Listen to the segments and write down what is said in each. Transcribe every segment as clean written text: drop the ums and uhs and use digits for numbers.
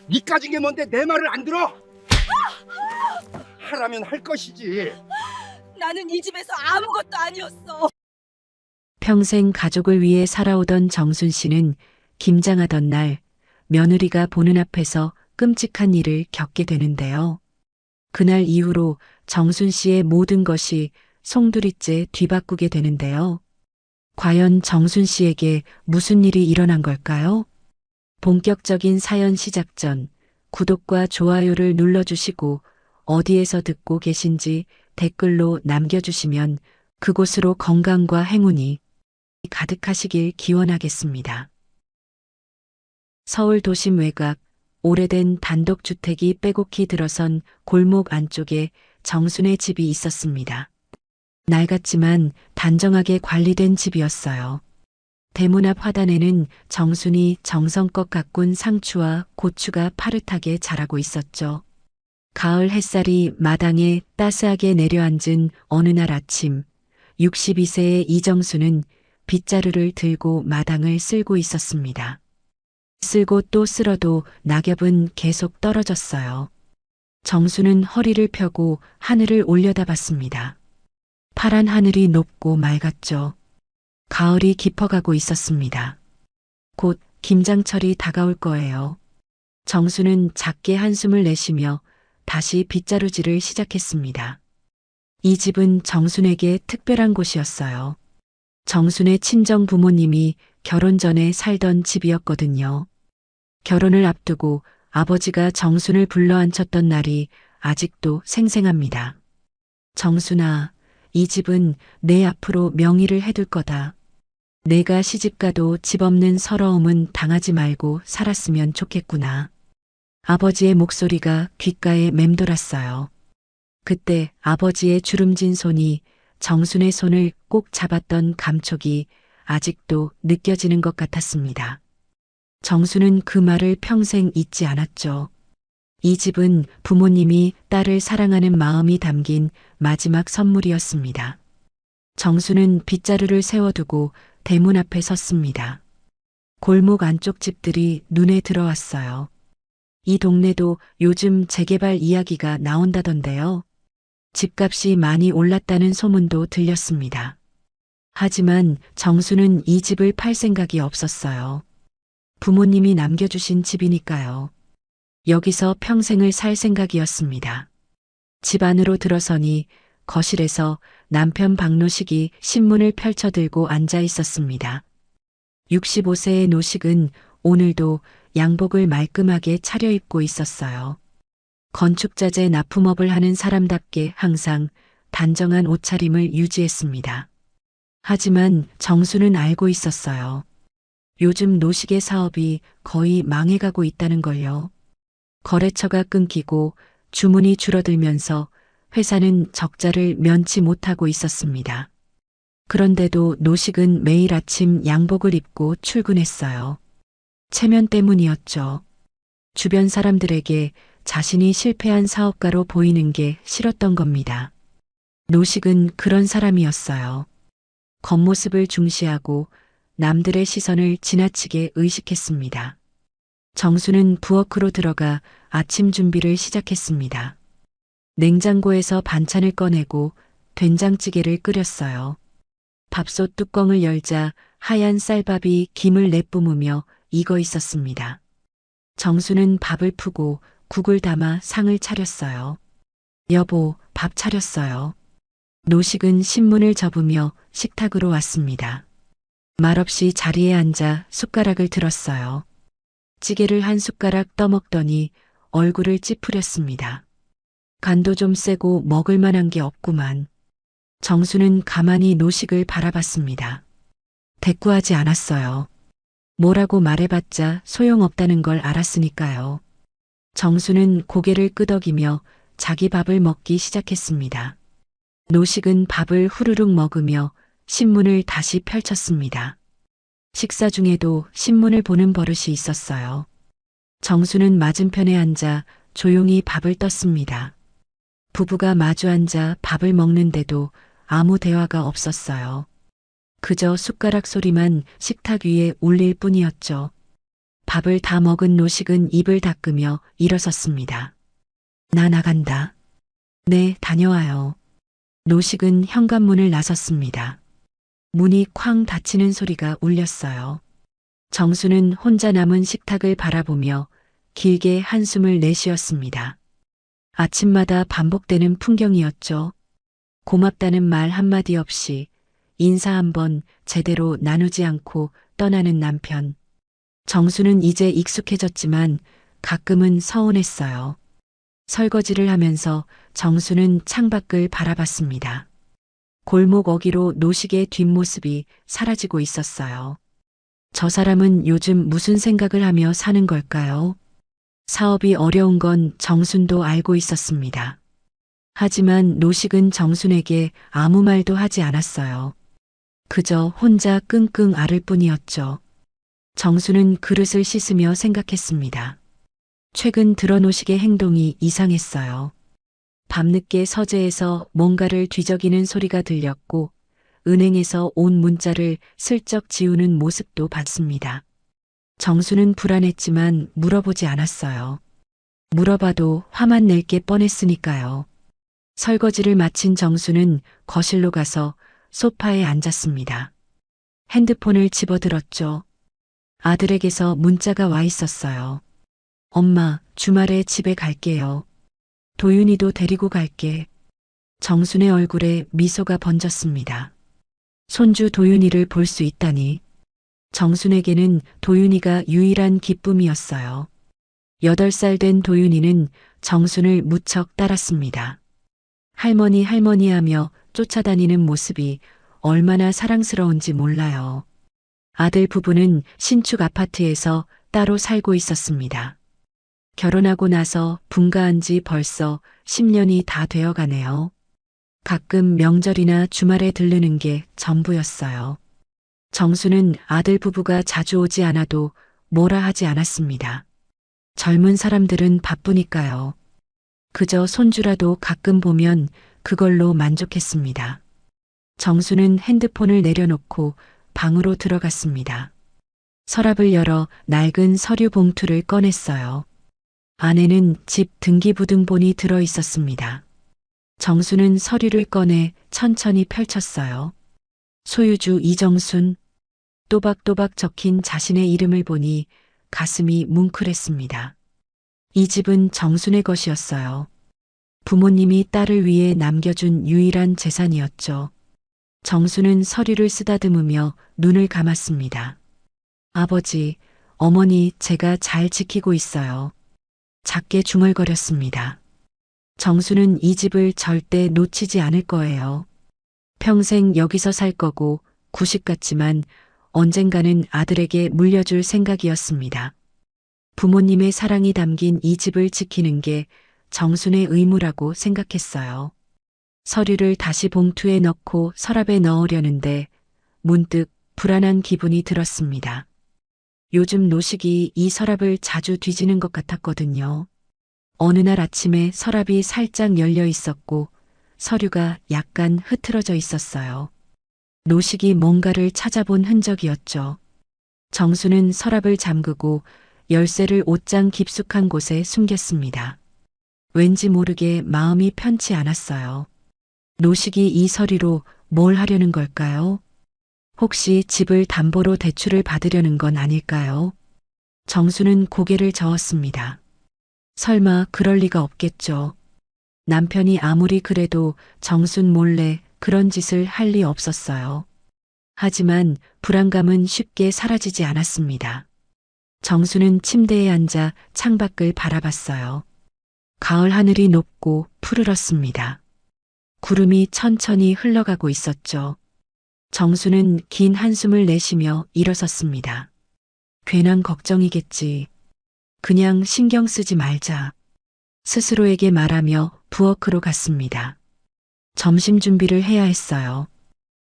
니까진 게 뭔데 내 말을 안 들어? 하라면 할 것이지. 나는 이 집에서 아무것도 아니었어. 평생 가족을 위해 살아오던 정순 씨는 김장하던 날 며느리가 보는 앞에서 끔찍한 일을 겪게 되는데요. 그날 이후로 정순 씨의 모든 것이 송두리째 뒤바꾸게 되는데요. 과연 정순 씨에게 무슨 일이 일어난 걸까요? 본격적인 사연 시작 전 구독과 좋아요를 눌러주시고 어디에서 듣고 계신지 댓글로 남겨주시면 그곳으로 건강과 행운이 가득하시길 기원하겠습니다. 서울 도심 외곽 오래된 단독주택이 빼곡히 들어선 골목 안쪽에 정순의 집이 있었습니다. 낡았지만 단정하게 관리된 집이었어요. 대문 앞 화단에는 정순이 정성껏 가꾼 상추와 고추가 파릇하게 자라고 있었죠. 가을 햇살이 마당에 따스하게 내려앉은 어느 날 아침, 62세의 이정수는 빗자루를 들고 마당을 쓸고 있었습니다. 쓸고 또 쓸어도 낙엽은 계속 떨어졌어요. 정수는 허리를 펴고 하늘을 올려다봤습니다. 파란 하늘이 높고 맑았죠. 가을이 깊어가고 있었습니다. 곧 김장철이 다가올 거예요. 정수는 작게 한숨을 내쉬며 다시 빗자루질을 시작했습니다. 이 집은 정순에게 특별한 곳이었어요. 정순의 친정 부모님이 결혼 전에 살던 집이었거든요. 결혼을 앞두고 아버지가 정순을 불러앉혔던 날이 아직도 생생합니다. 정순아, 이 집은 내 앞으로 명의를 해둘 거다. 내가 시집가도 집 없는 서러움은 당하지 말고 살았으면 좋겠구나. 아버지의 목소리가 귓가에 맴돌았어요. 그때 아버지의 주름진 손이 정순의 손을 꼭 잡았던 감촉이 아직도 느껴지는 것 같았습니다. 정순은 그 말을 평생 잊지 않았죠. 이 집은 부모님이 딸을 사랑하는 마음이 담긴 마지막 선물이었습니다. 정순은 빗자루를 세워두고 대문 앞에 섰습니다. 골목 안쪽 집들이 눈에 들어왔어요. 이 동네도 요즘 재개발 이야기가 나온다던데요. 집값이 많이 올랐다는 소문도 들렸습니다. 하지만 정수는 이 집을 팔 생각이 없었어요. 부모님이 남겨주신 집이니까요. 여기서 평생을 살 생각이었습니다. 집 안으로 들어서니 거실에서 남편 박노식이 신문을 펼쳐들고 앉아 있었습니다. 65세의 노식은 오늘도 양복을 말끔하게 차려입고 있었어요. 건축자재 납품업을 하는 사람답게 항상 단정한 옷차림을 유지했습니다. 하지만 정수는 알고 있었어요. 요즘 노식의 사업이 거의 망해가고 있다는 걸요. 거래처가 끊기고 주문이 줄어들면서 회사는 적자를 면치 못하고 있었습니다. 그런데도 노식은 매일 아침 양복을 입고 출근했어요. 체면 때문이었죠. 주변 사람들에게 자신이 실패한 사업가로 보이는 게 싫었던 겁니다. 노식은 그런 사람이었어요. 겉모습을 중시하고 남들의 시선을 지나치게 의식했습니다. 정수는 부엌으로 들어가 아침 준비를 시작했습니다. 냉장고에서 반찬을 꺼내고 된장찌개를 끓였어요. 밥솥 뚜껑을 열자 하얀 쌀밥이 김을 내뿜으며 익어 있었습니다. 정수는 밥을 푸고 국을 담아 상을 차렸어요. 여보, 밥 차렸어요. 노식은 신문을 접으며 식탁으로 왔습니다. 말없이 자리에 앉아 숟가락을 들었어요. 찌개를 한 숟가락 떠먹더니 얼굴을 찌푸렸습니다. 간도 좀 세고 먹을 만한 게 없구만. 정수는 가만히 노식을 바라봤습니다. 대꾸하지 않았어요. 뭐라고 말해봤자 소용없다는 걸 알았으니까요. 정수는 고개를 끄덕이며 자기 밥을 먹기 시작했습니다. 노식은 밥을 후루룩 먹으며 신문을 다시 펼쳤습니다. 식사 중에도 신문을 보는 버릇이 있었어요. 정수는 맞은편에 앉아 조용히 밥을 떴습니다. 부부가 마주 앉아 밥을 먹는데도 아무 대화가 없었어요. 그저 숟가락 소리만 식탁 위에 울릴 뿐이었죠. 밥을 다 먹은 노식은 입을 닦으며 일어섰습니다. 나 나간다. 네, 다녀와요. 노식은 현관문을 나섰습니다. 문이 쾅 닫히는 소리가 울렸어요. 정수는 혼자 남은 식탁을 바라보며 길게 한숨을 내쉬었습니다. 아침마다 반복되는 풍경이었죠. 고맙다는 말 한마디 없이 인사 한번 제대로 나누지 않고 떠나는 남편. 정수는 이제 익숙해졌지만 가끔은 서운했어요. 설거지를 하면서 정수는 창밖을 바라봤습니다. 골목 어귀로 노식의 뒷모습이 사라지고 있었어요. 저 사람은 요즘 무슨 생각을 하며 사는 걸까요? 사업이 어려운 건 정순도 알고 있었습니다. 하지만 노식은 정순에게 아무 말도 하지 않았어요. 그저 혼자 끙끙 앓을 뿐이었죠. 정수는 그릇을 씻으며 생각했습니다. 최근 들어 노식의 행동이 이상했어요. 밤늦게 서재에서 뭔가를 뒤적이는 소리가 들렸고 은행에서 온 문자를 슬쩍 지우는 모습도 봤습니다. 정수는 불안했지만 물어보지 않았어요. 물어봐도 화만 낼 게 뻔했으니까요. 설거지를 마친 정수는 거실로 가서 소파에 앉았습니다. 핸드폰을 집어들었죠. 아들에게서 문자가 와 있었어요. 엄마, 주말에 집에 갈게요. 도윤이도 데리고 갈게. 정순의 얼굴에 미소가 번졌습니다. 손주 도윤이를 볼 수 있다니. 정순에게는 도윤이가 유일한 기쁨이었어요. 8살 된 도윤이는 정순을 무척 따랐습니다. 할머니 할머니 하며 쫓아다니는 모습이 얼마나 사랑스러운지 몰라요. 아들 부부는 신축 아파트에서 따로 살고 있었습니다. 결혼하고 나서 분가한 지 벌써 10년이 다 되어 가네요. 가끔 명절이나 주말에 들르는 게 전부였어요. 정수는 아들 부부가 자주 오지 않아도 뭐라 하지 않았습니다. 젊은 사람들은 바쁘니까요. 그저 손주라도 가끔 보면 그걸로 만족했습니다. 정수는 핸드폰을 내려놓고 방으로 들어갔습니다. 서랍을 열어 낡은 서류 봉투를 꺼냈어요. 안에는 집 등기부등본이 들어 있었습니다. 정수는 서류를 꺼내 천천히 펼쳤어요. 소유주 이정순, 또박또박 적힌 자신의 이름을 보니 가슴이 뭉클했습니다. 이 집은 정순의 것이었어요. 부모님이 딸을 위해 남겨준 유일한 재산이었죠. 정수는 서류를 쓰다듬으며 눈을 감았습니다. 아버지, 어머니, 제가 잘 지키고 있어요. 작게 중얼거렸습니다. 정수는 이 집을 절대 놓치지 않을 거예요. 평생 여기서 살 거고 구식 같지만 언젠가는 아들에게 물려줄 생각이었습니다. 부모님의 사랑이 담긴 이 집을 지키는 게 정순의 의무라고 생각했어요. 서류를 다시 봉투에 넣고 서랍에 넣으려는데 문득 불안한 기분이 들었습니다. 요즘 노식이 이 서랍을 자주 뒤지는 것 같았거든요. 어느 날 아침에 서랍이 살짝 열려 있었고 서류가 약간 흐트러져 있었어요. 노식이 뭔가를 찾아본 흔적이었죠. 정수는 서랍을 잠그고 열쇠를 옷장 깊숙한 곳에 숨겼습니다. 왠지 모르게 마음이 편치 않았어요. 노식이 이 서류로 뭘 하려는 걸까요? 혹시 집을 담보로 대출을 받으려는 건 아닐까요? 정수는 고개를 저었습니다. 설마 그럴 리가 없겠죠. 남편이 아무리 그래도 정순 몰래 그런 짓을 할 리 없었어요. 하지만 불안감은 쉽게 사라지지 않았습니다. 정수는 침대에 앉아 창밖을 바라봤어요. 가을 하늘이 높고 푸르렀습니다. 구름이 천천히 흘러가고 있었죠. 정수는 긴 한숨을 내쉬며 일어섰습니다. 괜한 걱정이겠지. 그냥 신경 쓰지 말자. 스스로에게 말하며 부엌으로 갔습니다. 점심 준비를 해야 했어요.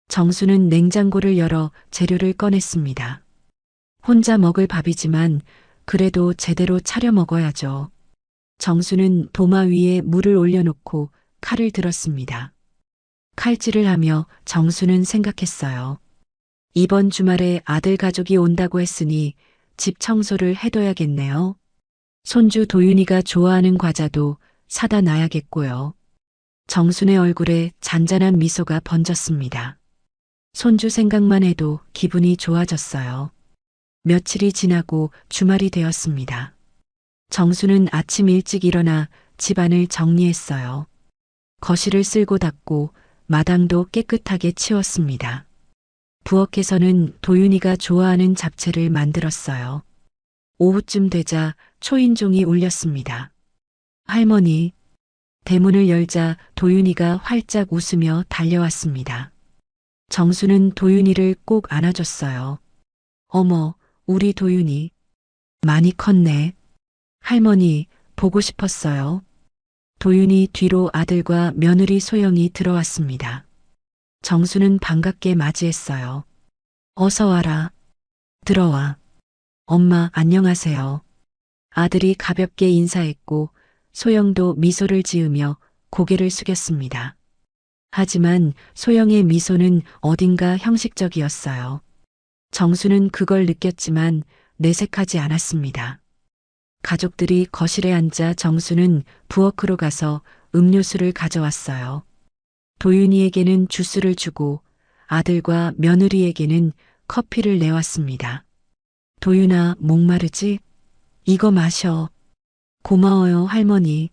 정수는 냉장고를 열어 재료를 꺼냈습니다. 혼자 먹을 밥이지만 그래도 제대로 차려 먹어야죠. 정수는 도마 위에 물을 올려놓고 칼을 들었습니다. 칼질을 하며 정수는 생각했어요. 이번 주말에 아들 가족이 온다고 했으니 집 청소를 해둬야겠네요. 손주 도윤이가 좋아하는 과자도 사다 놔야겠고요. 정순의 얼굴에 잔잔한 미소가 번졌습니다. 손주 생각만 해도 기분이 좋아졌어요. 며칠이 지나고 주말이 되었습니다. 정수는 아침 일찍 일어나 집안을 정리했어요. 거실을 쓸고 닦고 마당도 깨끗하게 치웠습니다. 부엌에서는 도윤이가 좋아하는 잡채를 만들었어요. 오후쯤 되자 초인종이 울렸습니다. 할머니, 대문을 열자 도윤이가 활짝 웃으며 달려왔습니다. 정수는 도윤이를 꼭 안아줬어요. 어머, 우리 도윤이. 많이 컸네. 할머니, 보고 싶었어요. 도윤이 뒤로 아들과 며느리 소영이 들어왔습니다. 정수는 반갑게 맞이했어요. 어서 와라. 들어와. 엄마, 안녕하세요. 아들이 가볍게 인사했고 소영도 미소를 지으며 고개를 숙였습니다. 하지만 소영의 미소는 어딘가 형식적이었어요. 정수는 그걸 느꼈지만 내색하지 않았습니다. 가족들이 거실에 앉아 정수는 부엌으로 가서 음료수를 가져왔어요. 도윤이에게는 주스를 주고 아들과 며느리에게는 커피를 내왔습니다. 도윤아, 목마르지? 이거 마셔. 고마워요, 할머니.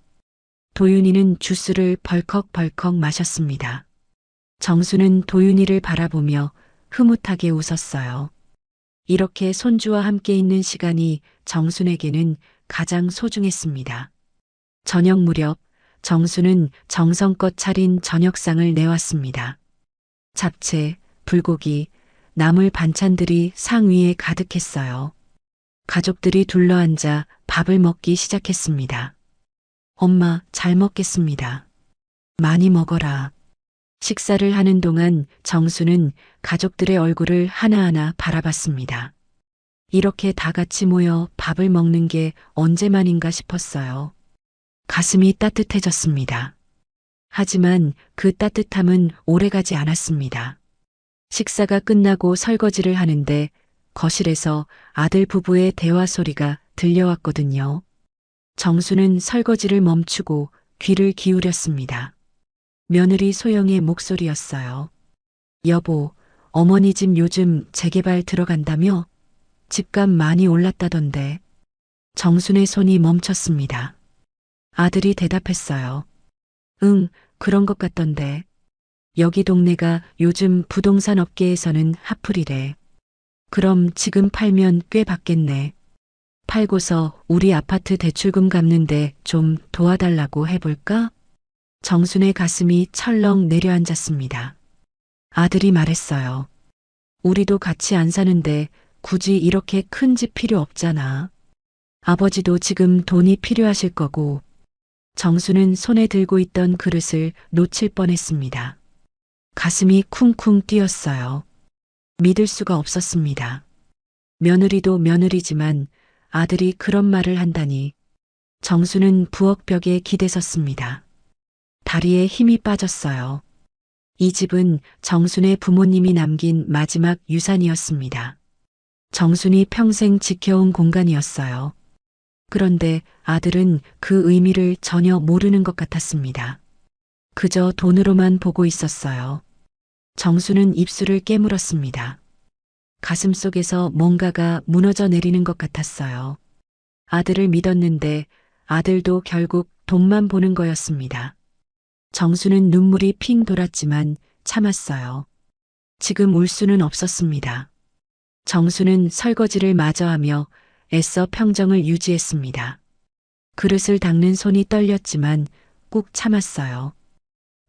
도윤이는 주스를 벌컥벌컥 마셨습니다. 정수는 도윤이를 바라보며 흐뭇하게 웃었어요. 이렇게 손주와 함께 있는 시간이 정순에게는 가장 소중했습니다. 저녁 무렵 정수는 정성껏 차린 저녁상을 내왔습니다. 잡채, 불고기, 나물 반찬들이 상 위에 가득했어요. 가족들이 둘러앉아 밥을 먹기 시작했습니다. 엄마, 잘 먹겠습니다. 많이 먹어라. 식사를 하는 동안 정수는 가족들의 얼굴을 하나하나 바라봤습니다. 이렇게 다 같이 모여 밥을 먹는 게 언제만인가 싶었어요. 가슴이 따뜻해졌습니다. 하지만 그 따뜻함은 오래가지 않았습니다. 식사가 끝나고 설거지를 하는데 거실에서 아들 부부의 대화 소리가 들려왔거든요. 정수는 설거지를 멈추고 귀를 기울였습니다. 며느리 소영의 목소리였어요. 여보, 어머니 집 요즘 재개발 들어간다며? 집값 많이 올랐다던데. 정순의 손이 멈췄습니다. 아들이 대답했어요. 응, 그런 것 같던데. 여기 동네가 요즘 부동산 업계에서는 핫플이래. 그럼 지금 팔면 꽤 받겠네. 팔고서 우리 아파트 대출금 갚는데 좀 도와달라고 해볼까? 정순의 가슴이 철렁 내려앉았습니다. 아들이 말했어요. 우리도 같이 안 사는데 굳이 이렇게 큰 집 필요 없잖아. 아버지도 지금 돈이 필요하실 거고. 정수는 손에 들고 있던 그릇을 놓칠 뻔했습니다. 가슴이 쿵쿵 뛰었어요. 믿을 수가 없었습니다. 며느리도 며느리지만 아들이 그런 말을 한다니. 정수는 부엌벽에 기대섰습니다. 다리에 힘이 빠졌어요. 이 집은 정순의 부모님이 남긴 마지막 유산이었습니다. 정순이 평생 지켜온 공간이었어요. 그런데 아들은 그 의미를 전혀 모르는 것 같았습니다. 그저 돈으로만 보고 있었어요. 정수는 입술을 깨물었습니다. 가슴 속에서 뭔가가 무너져 내리는 것 같았어요. 아들을 믿었는데 아들도 결국 돈만 보는 거였습니다. 정수는 눈물이 핑 돌았지만 참았어요. 지금 울 수는 없었습니다. 정수는 설거지를 마저 하며 애써 평정을 유지했습니다. 그릇을 닦는 손이 떨렸지만 꾹 참았어요.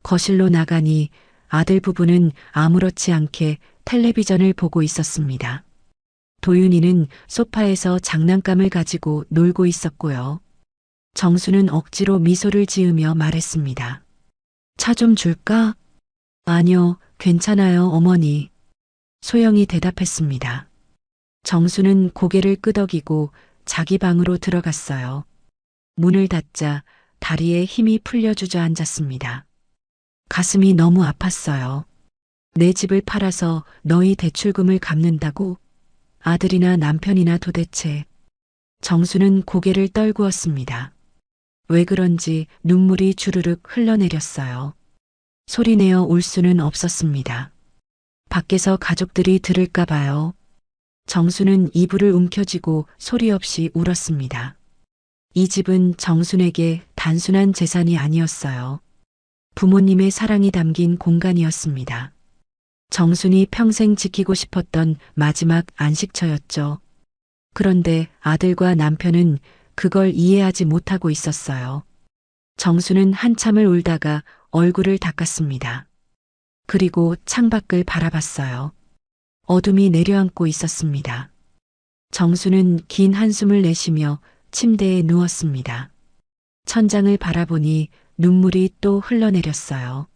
거실로 나가니 아들 부부는 아무렇지 않게 텔레비전을 보고 있었습니다. 도윤이는 소파에서 장난감을 가지고 놀고 있었고요. 정수는 억지로 미소를 지으며 말했습니다. 차 좀 줄까? 아니요, 괜찮아요, 어머니. 소영이 대답했습니다. 정수는 고개를 끄덕이고 자기 방으로 들어갔어요. 문을 닫자 다리에 힘이 풀려 주저앉았습니다. 가슴이 너무 아팠어요. 내 집을 팔아서 너희 대출금을 갚는다고? 아들이나 남편이나 도대체. 정수는 고개를 떨구었습니다. 왜 그런지 눈물이 주르륵 흘러내렸어요. 소리내어 울 수는 없었습니다. 밖에서 가족들이 들을까 봐요. 정수는 이불을 움켜쥐고 소리 없이 울었습니다. 이 집은 정순에게 단순한 재산이 아니었어요. 부모님의 사랑이 담긴 공간이었습니다. 정순이 평생 지키고 싶었던 마지막 안식처였죠. 그런데 아들과 남편은 그걸 이해하지 못하고 있었어요. 정수는 한참을 울다가 얼굴을 닦았습니다. 그리고 창밖을 바라봤어요. 어둠이 내려앉고 있었습니다. 정수는 긴 한숨을 내쉬며 침대에 누웠습니다. 천장을 바라보니 눈물이 또 흘러내렸어요.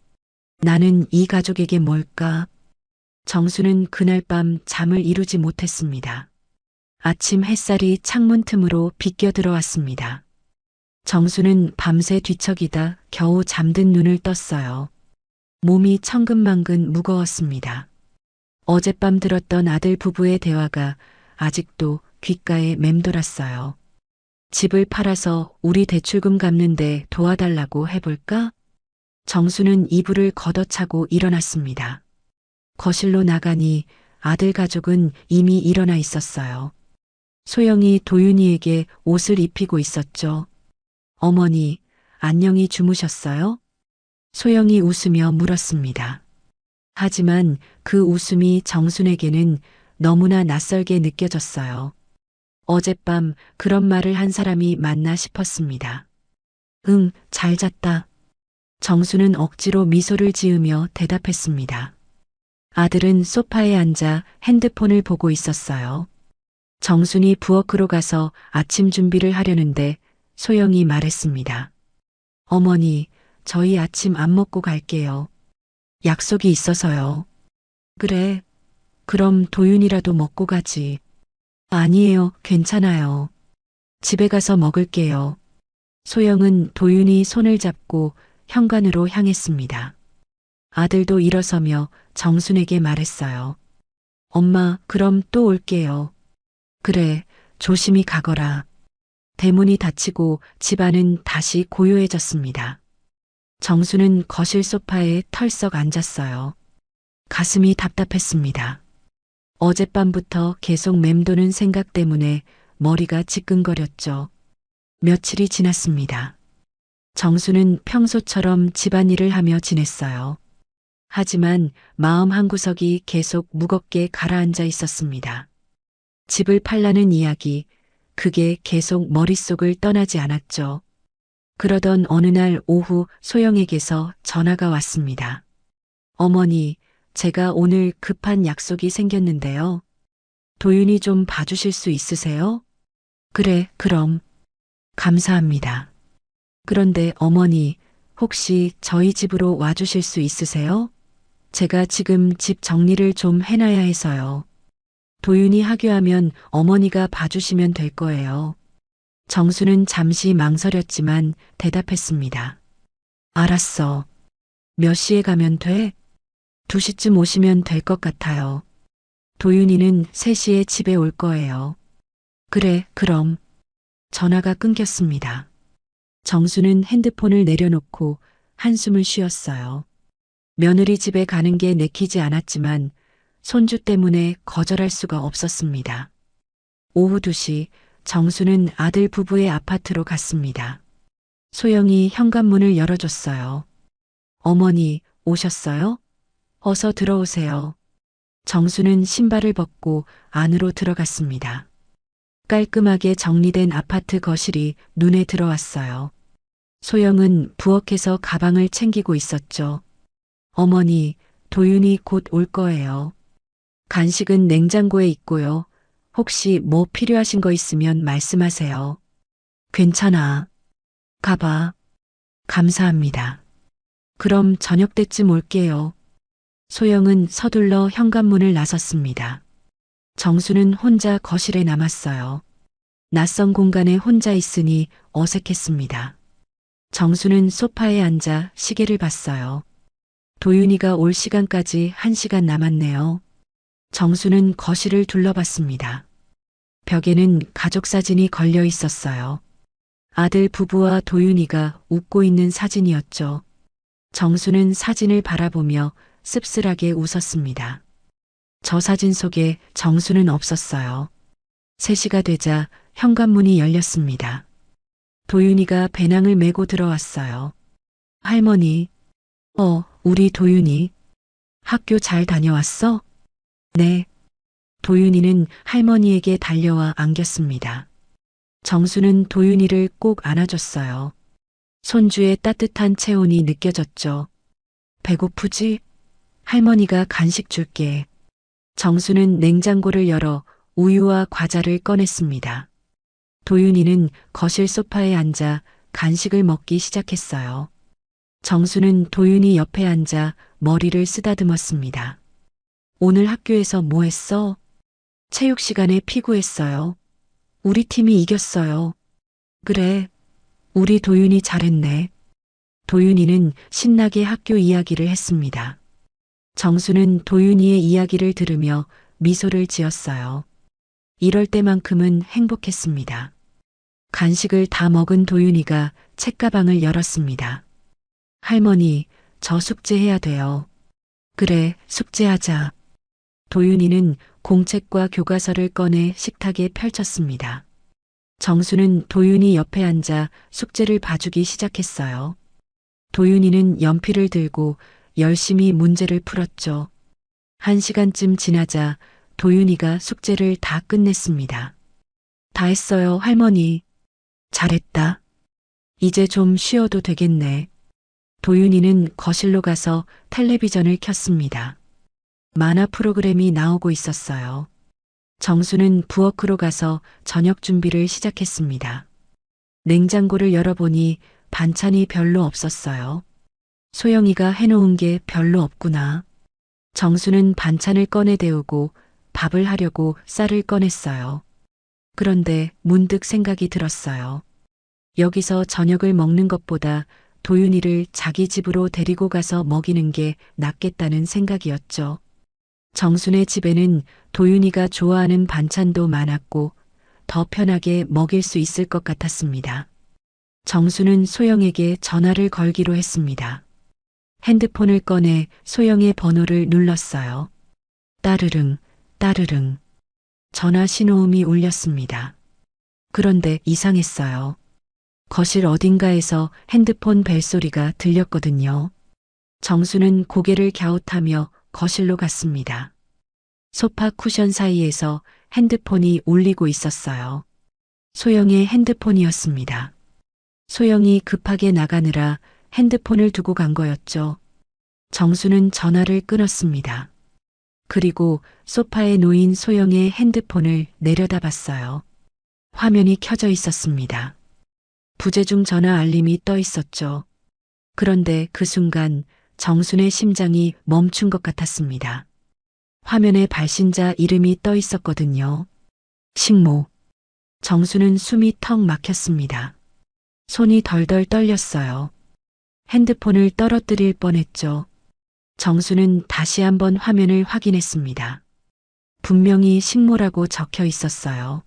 나는 이 가족에게 뭘까? 정수는 그날 밤 잠을 이루지 못했습니다. 아침 햇살이 창문 틈으로 비껴 들어왔습니다. 정수는 밤새 뒤척이다 겨우 잠든 눈을 떴어요. 몸이 천근만근 무거웠습니다. 어젯밤 들었던 아들 부부의 대화가 아직도 귓가에 맴돌았어요. 집을 팔아서 우리 대출금 갚는데 도와달라고 해볼까? 정수는 이불을 걷어차고 일어났습니다. 거실로 나가니 아들 가족은 이미 일어나 있었어요. 소영이 도윤이에게 옷을 입히고 있었죠. 어머니, 안녕히 주무셨어요? 소영이 웃으며 물었습니다. 하지만 그 웃음이 정순에게는 너무나 낯설게 느껴졌어요. 어젯밤 그런 말을 한 사람이 맞나 싶었습니다. 응, 잘 잤다. 정수는 억지로 미소를 지으며 대답했습니다. 아들은 소파에 앉아 핸드폰을 보고 있었어요. 정순이 부엌으로 가서 아침 준비를 하려는데 소영이 말했습니다. 어머니, 저희 아침 안 먹고 갈게요. 약속이 있어서요. 그래, 그럼 도윤이라도 먹고 가지. 아니에요, 괜찮아요. 집에 가서 먹을게요. 소영은 도윤이 손을 잡고 현관으로 향했습니다. 아들도 일어서며 정순에게 말했어요. 엄마, 그럼 또 올게요. 그래, 조심히 가거라. 대문이 닫히고 집안은 다시 고요해졌습니다. 정수는 거실 소파에 털썩 앉았어요. 가슴이 답답했습니다. 어젯밤부터 계속 맴도는 생각 때문에 머리가 지끈거렸죠. 며칠이 지났습니다. 정수는 평소처럼 집안일을 하며 지냈어요. 하지만 마음 한구석이 계속 무겁게 가라앉아 있었습니다. 집을 팔라는 이야기, 그게 계속 머릿속을 떠나지 않았죠. 그러던 어느 날 오후 소영에게서 전화가 왔습니다. 어머니, 제가 오늘 급한 약속이 생겼는데요. 도윤이 좀 봐주실 수 있으세요? 그래, 그럼. 감사합니다. 그런데 어머니, 혹시 저희 집으로 와주실 수 있으세요? 제가 지금 집 정리를 좀 해놔야 해서요. 도윤이 하교하면 어머니가 봐주시면 될 거예요. 정수는 잠시 망설였지만 대답했습니다. 알았어. 몇 시에 가면 돼? 2시쯤 오시면 될 것 같아요. 도윤이는 3시에 집에 올 거예요. 그래, 그럼. 전화가 끊겼습니다. 정수는 핸드폰을 내려놓고 한숨을 쉬었어요. 며느리 집에 가는 게 내키지 않았지만 손주 때문에 거절할 수가 없었습니다. 오후 2시 정수는 아들 부부의 아파트로 갔습니다. 소영이 현관문을 열어줬어요. 어머니, 오셨어요? 어서 들어오세요. 정수는 신발을 벗고 안으로 들어갔습니다. 깔끔하게 정리된 아파트 거실이 눈에 들어왔어요. 소영은 부엌에서 가방을 챙기고 있었죠. 어머니, 도윤이 곧 올 거예요. 간식은 냉장고에 있고요. 혹시 뭐 필요하신 거 있으면 말씀하세요. 괜찮아. 가봐. 감사합니다. 그럼 저녁 때쯤 올게요. 소영은 서둘러 현관문을 나섰습니다. 정수는 혼자 거실에 남았어요. 낯선 공간에 혼자 있으니 어색했습니다. 정수는 소파에 앉아 시계를 봤어요. 도윤이가 올 시간까지 1시간 남았네요. 정수는 거실을 둘러봤습니다. 벽에는 가족 사진이 걸려 있었어요. 아들 부부와 도윤이가 웃고 있는 사진이었죠. 정수는 사진을 바라보며 씁쓸하게 웃었습니다. 저 사진 속에 정수는 없었어요. 3시가 되자 현관문이 열렸습니다. 도윤이가 배낭을 메고 들어왔어요. 할머니, 우리 도윤이. 학교 잘 다녀왔어? 네. 도윤이는 할머니에게 달려와 안겼습니다. 정수는 도윤이를 꼭 안아줬어요. 손주의 따뜻한 체온이 느껴졌죠. 배고프지? 할머니가 간식 줄게. 정수는 냉장고를 열어 우유와 과자를 꺼냈습니다. 도윤이는 거실 소파에 앉아 간식을 먹기 시작했어요. 정수는 도윤이 옆에 앉아 머리를 쓰다듬었습니다. 오늘 학교에서 뭐 했어? 체육 시간에 피구했어요. 우리 팀이 이겼어요. 그래, 우리 도윤이 잘했네. 도윤이는 신나게 학교 이야기를 했습니다. 정수는 도윤이의 이야기를 들으며 미소를 지었어요. 이럴 때만큼은 행복했습니다. 간식을 다 먹은 도윤이가 책가방을 열었습니다. 할머니, 저 숙제해야 돼요. 그래, 숙제하자. 도윤이는 공책과 교과서를 꺼내 식탁에 펼쳤습니다. 정수는 도윤이 옆에 앉아 숙제를 봐주기 시작했어요. 도윤이는 연필을 들고 열심히 문제를 풀었죠. 1시간쯤 지나자 도윤이가 숙제를 다 끝냈습니다. 다 했어요, 할머니. 잘했다. 이제 좀 쉬어도 되겠네. 도윤이는 거실로 가서 텔레비전을 켰습니다. 만화 프로그램이 나오고 있었어요. 정수는 부엌으로 가서 저녁 준비를 시작했습니다. 냉장고를 열어보니 반찬이 별로 없었어요. 소영이가 해놓은 게 별로 없구나. 정수는 반찬을 꺼내 데우고 밥을 하려고 쌀을 꺼냈어요. 그런데 문득 생각이 들었어요. 여기서 저녁을 먹는 것보다 도윤이를 자기 집으로 데리고 가서 먹이는 게 낫겠다는 생각이었죠. 정순의 집에는 도윤이가 좋아하는 반찬도 많았고 더 편하게 먹일 수 있을 것 같았습니다. 정수는 소영에게 전화를 걸기로 했습니다. 핸드폰을 꺼내 소영의 번호를 눌렀어요. 따르릉, 따르릉. 전화 신호음이 울렸습니다. 그런데 이상했어요. 거실 어딘가에서 핸드폰 벨소리가 들렸거든요. 정수는 고개를 갸웃하며 거실로 갔습니다. 소파 쿠션 사이에서 핸드폰이 울리고 있었어요. 소영의 핸드폰이었습니다. 소영이 급하게 나가느라 핸드폰을 두고 간 거였죠. 정수는 전화를 끊었습니다. 그리고 소파에 놓인 소영의 핸드폰을 내려다봤어요. 화면이 켜져 있었습니다. 부재중 전화 알림이 떠 있었죠. 그런데 그 순간 정순의 심장이 멈춘 것 같았습니다. 화면에 발신자 이름이 떠 있었거든요. 식모. 정수는 숨이 턱 막혔습니다. 손이 덜덜 떨렸어요. 핸드폰을 떨어뜨릴 뻔했죠. 정수는 다시 한번 화면을 확인했습니다. 분명히 식모라고 적혀 있었어요.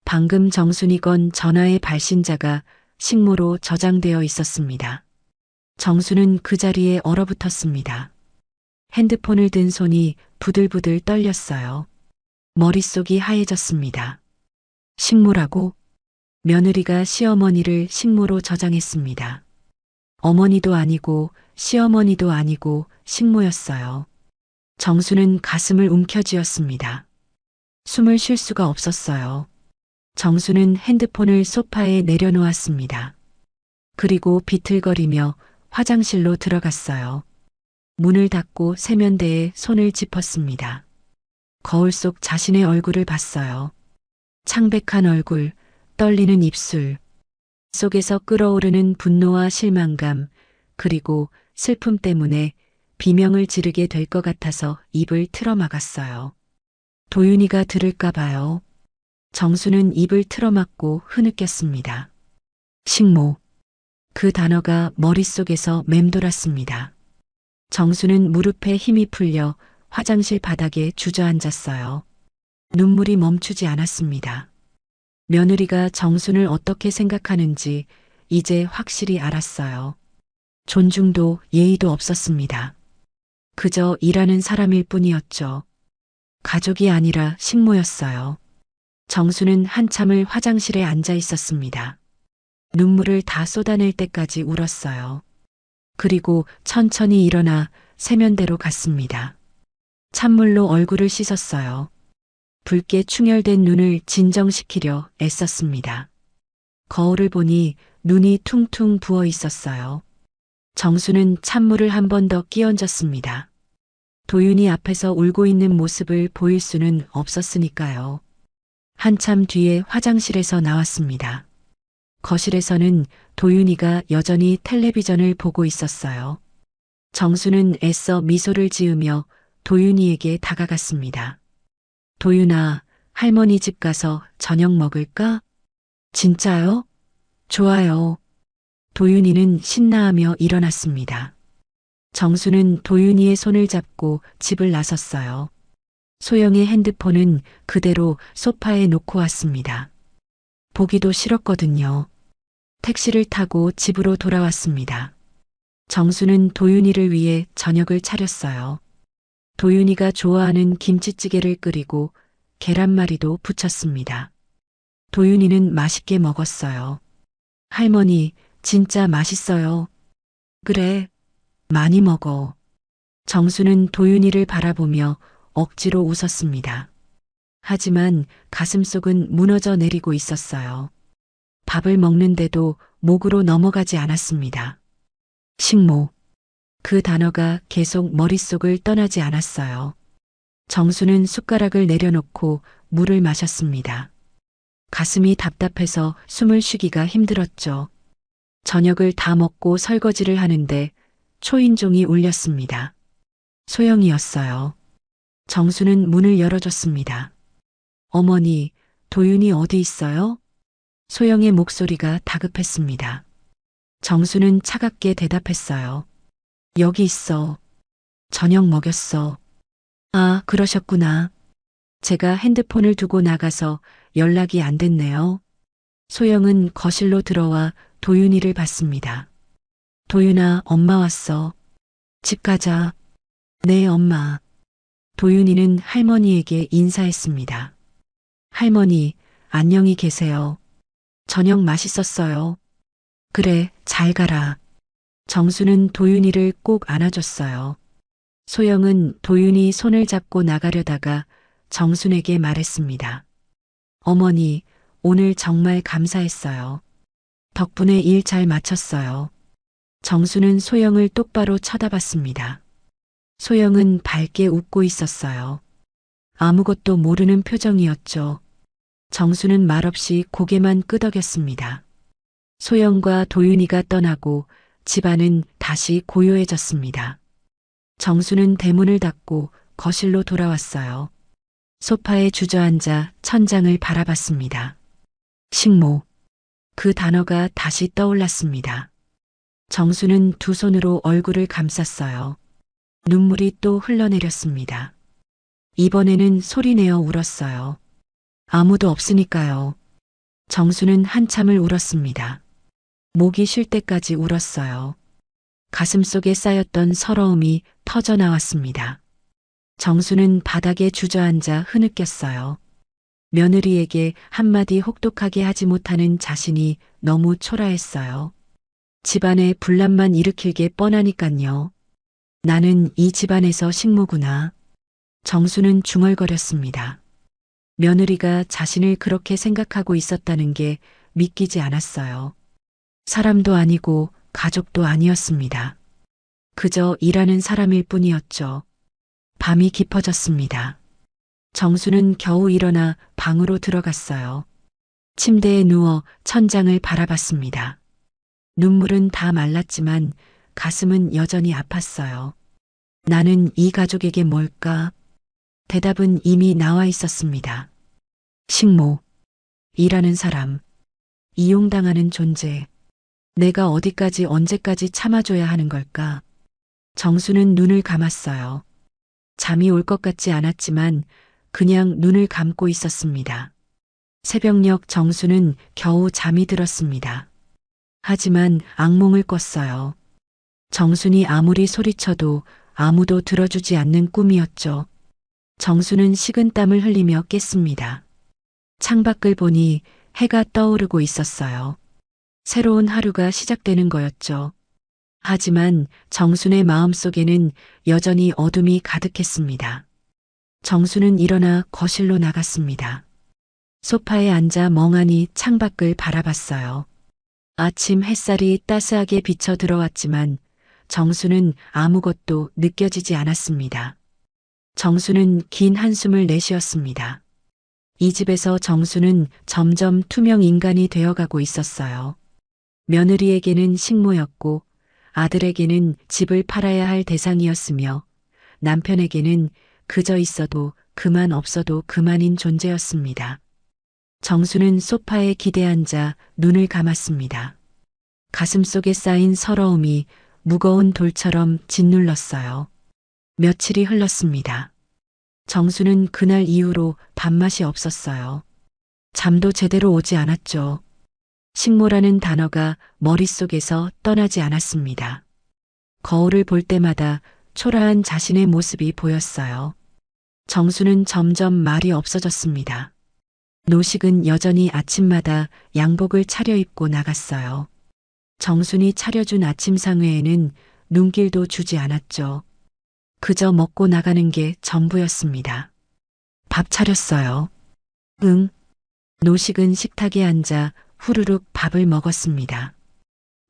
방금 정순이 건 전화의 발신자가 식모로 저장되어 있었습니다. 정수는 그 자리에 얼어붙었습니다. 핸드폰을 든 손이 부들부들 떨렸어요. 머릿속이 하얘졌습니다. 식모라고? 며느리가 시어머니를 식모로 저장했습니다. 어머니도 아니고 시어머니도 아니고 식모였어요. 정수는 가슴을 움켜쥐었습니다. 숨을 쉴 수가 없었어요. 정수는 핸드폰을 소파에 내려놓았습니다. 그리고 비틀거리며 화장실로 들어갔어요. 문을 닫고 세면대에 손을 짚었습니다. 거울 속 자신의 얼굴을 봤어요. 창백한 얼굴, 떨리는 입술, 속에서 끓어오르는 분노와 실망감, 그리고 슬픔 때문에 비명을 지르게 될 것 같아서 입을 틀어막았어요. 도윤이가 들을까 봐요. 정수는 입을 틀어막고 흐느꼈습니다. 식모. 그 단어가 머릿속에서 맴돌았습니다. 정수는 무릎에 힘이 풀려 화장실 바닥에 주저앉았어요. 눈물이 멈추지 않았습니다. 며느리가 정순을 어떻게 생각하는지 이제 확실히 알았어요. 존중도 예의도 없었습니다. 그저 일하는 사람일 뿐이었죠. 가족이 아니라 식모였어요. 정수는 한참을 화장실에 앉아 있었습니다. 눈물을 다 쏟아낼 때까지 울었어요. 그리고 천천히 일어나 세면대로 갔습니다. 찬물로 얼굴을 씻었어요. 붉게 충혈된 눈을 진정시키려 애썼습니다. 거울을 보니 눈이 퉁퉁 부어 있었어요. 정수는 찬물을 한 번 더 끼얹었습니다. 도윤이 앞에서 울고 있는 모습을 보일 수는 없었으니까요. 한참 뒤에 화장실에서 나왔습니다. 거실에서는 도윤이가 여전히 텔레비전을 보고 있었어요. 정수는 애써 미소를 지으며 도윤이에게 다가갔습니다. 도윤아, 할머니 집 가서 저녁 먹을까? 진짜요? 좋아요. 도윤이는 신나하며 일어났습니다. 정수는 도윤이의 손을 잡고 집을 나섰어요. 소영의 핸드폰은 그대로 소파에 놓고 왔습니다. 보기도 싫었거든요. 택시를 타고 집으로 돌아왔습니다. 정수는 도윤이를 위해 저녁을 차렸어요. 도윤이가 좋아하는 김치찌개를 끓이고 계란말이도 부쳤습니다. 도윤이는 맛있게 먹었어요. 할머니, 진짜 맛있어요. 그래, 많이 먹어. 정수는 도윤이를 바라보며 억지로 웃었습니다. 하지만 가슴속은 무너져 내리고 있었어요. 밥을 먹는데도 목으로 넘어가지 않았습니다. 식모. 그 단어가 계속 머릿속을 떠나지 않았어요. 정수는 숟가락을 내려놓고 물을 마셨습니다. 가슴이 답답해서 숨을 쉬기가 힘들었죠. 저녁을 다 먹고 설거지를 하는데 초인종이 울렸습니다. 소영이었어요. 정수는 문을 열어줬습니다. 어머니, 도윤이 어디 있어요? 소영의 목소리가 다급했습니다. 정수는 차갑게 대답했어요. 여기 있어. 저녁 먹였어. 아, 그러셨구나. 제가 핸드폰을 두고 나가서 연락이 안 됐네요. 소영은 거실로 들어와 도윤이를 봤습니다. 도윤아, 엄마 왔어. 집 가자. 네, 엄마. 도윤이는 할머니에게 인사했습니다. 할머니, 안녕히 계세요. 저녁 맛있었어요. 그래, 잘 가라. 정수는 도윤이를 꼭 안아줬어요. 소영은 도윤이 손을 잡고 나가려다가 정순에게 말했습니다. 어머니, 오늘 정말 감사했어요. 덕분에 일 잘 마쳤어요. 정수는 소영을 똑바로 쳐다봤습니다. 소영은 밝게 웃고 있었어요. 아무것도 모르는 표정이었죠. 정수는 말없이 고개만 끄덕였습니다. 소영과 도윤이가 떠나고 집안은 다시 고요해졌습니다. 정수는 대문을 닫고 거실로 돌아왔어요. 소파에 주저앉아 천장을 바라봤습니다. 식모. 그 단어가 다시 떠올랐습니다. 정수는 두 손으로 얼굴을 감쌌어요. 눈물이 또 흘러내렸습니다. 이번에는 소리내어 울었어요. 아무도 없으니까요. 정수는 한참을 울었습니다. 목이 쉴 때까지 울었어요. 가슴속에 쌓였던 서러움이 터져나왔습니다. 정수는 바닥에 주저앉아 흐느꼈어요. 며느리에게 한마디 혹독하게 하지 못하는 자신이 너무 초라했어요. 집안에 분란만 일으킬 게 뻔하니깐요. 나는 이 집안에서 식모구나. 정수는 중얼거렸습니다. 며느리가 자신을 그렇게 생각하고 있었다는 게 믿기지 않았어요. 사람도 아니고 가족도 아니었습니다. 그저 일하는 사람일 뿐이었죠. 밤이 깊어졌습니다. 정수는 겨우 일어나 방으로 들어갔어요. 침대에 누워 천장을 바라봤습니다. 눈물은 다 말랐지만 가슴은 여전히 아팠어요. 나는 이 가족에게 뭘까? 대답은 이미 나와 있었습니다. 식모, 일하는 사람, 이용당하는 존재. 내가 어디까지 언제까지 참아줘야 하는 걸까? 정수는 눈을 감았어요. 잠이 올 것 같지 않았지만 그냥 눈을 감고 있었습니다. 새벽녘 정수는 겨우 잠이 들었습니다. 하지만 악몽을 꿨어요. 정순이 아무리 소리쳐도 아무도 들어주지 않는 꿈이었죠. 정수는 식은땀을 흘리며 깼습니다. 창밖을 보니 해가 떠오르고 있었어요. 새로운 하루가 시작되는 거였죠. 하지만 정순의 마음속에는 여전히 어둠이 가득했습니다. 정수는 일어나 거실로 나갔습니다. 소파에 앉아 멍하니 창밖을 바라봤어요. 아침 햇살이 따스하게 비쳐 들어왔지만 정수는 아무것도 느껴지지 않았습니다. 정수는 긴 한숨을 내쉬었습니다. 이 집에서 정수는 점점 투명 인간이 되어가고 있었어요. 며느리에게는 식모였고 아들에게는 집을 팔아야 할 대상이었으며 남편에게는 그저 있어도 그만 없어도 그만인 존재였습니다. 정수는 소파에 기대앉아 눈을 감았습니다. 가슴속에 쌓인 서러움이 무거운 돌처럼 짓눌렀어요. 며칠이 흘렀습니다. 정수는 그날 이후로 밥맛이 없었어요. 잠도 제대로 오지 않았죠. 식모라는 단어가 머릿속에서 떠나지 않았습니다. 거울을 볼 때마다 초라한 자신의 모습이 보였어요. 정수는 점점 말이 없어졌습니다. 노식은 여전히 아침마다 양복을 차려입고 나갔어요. 정순이 차려준 아침 상회에는 눈길도 주지 않았죠. 그저 먹고 나가는 게 전부였습니다. 밥 차렸어요. 응. 노식은 식탁에 앉아 후루룩 밥을 먹었습니다.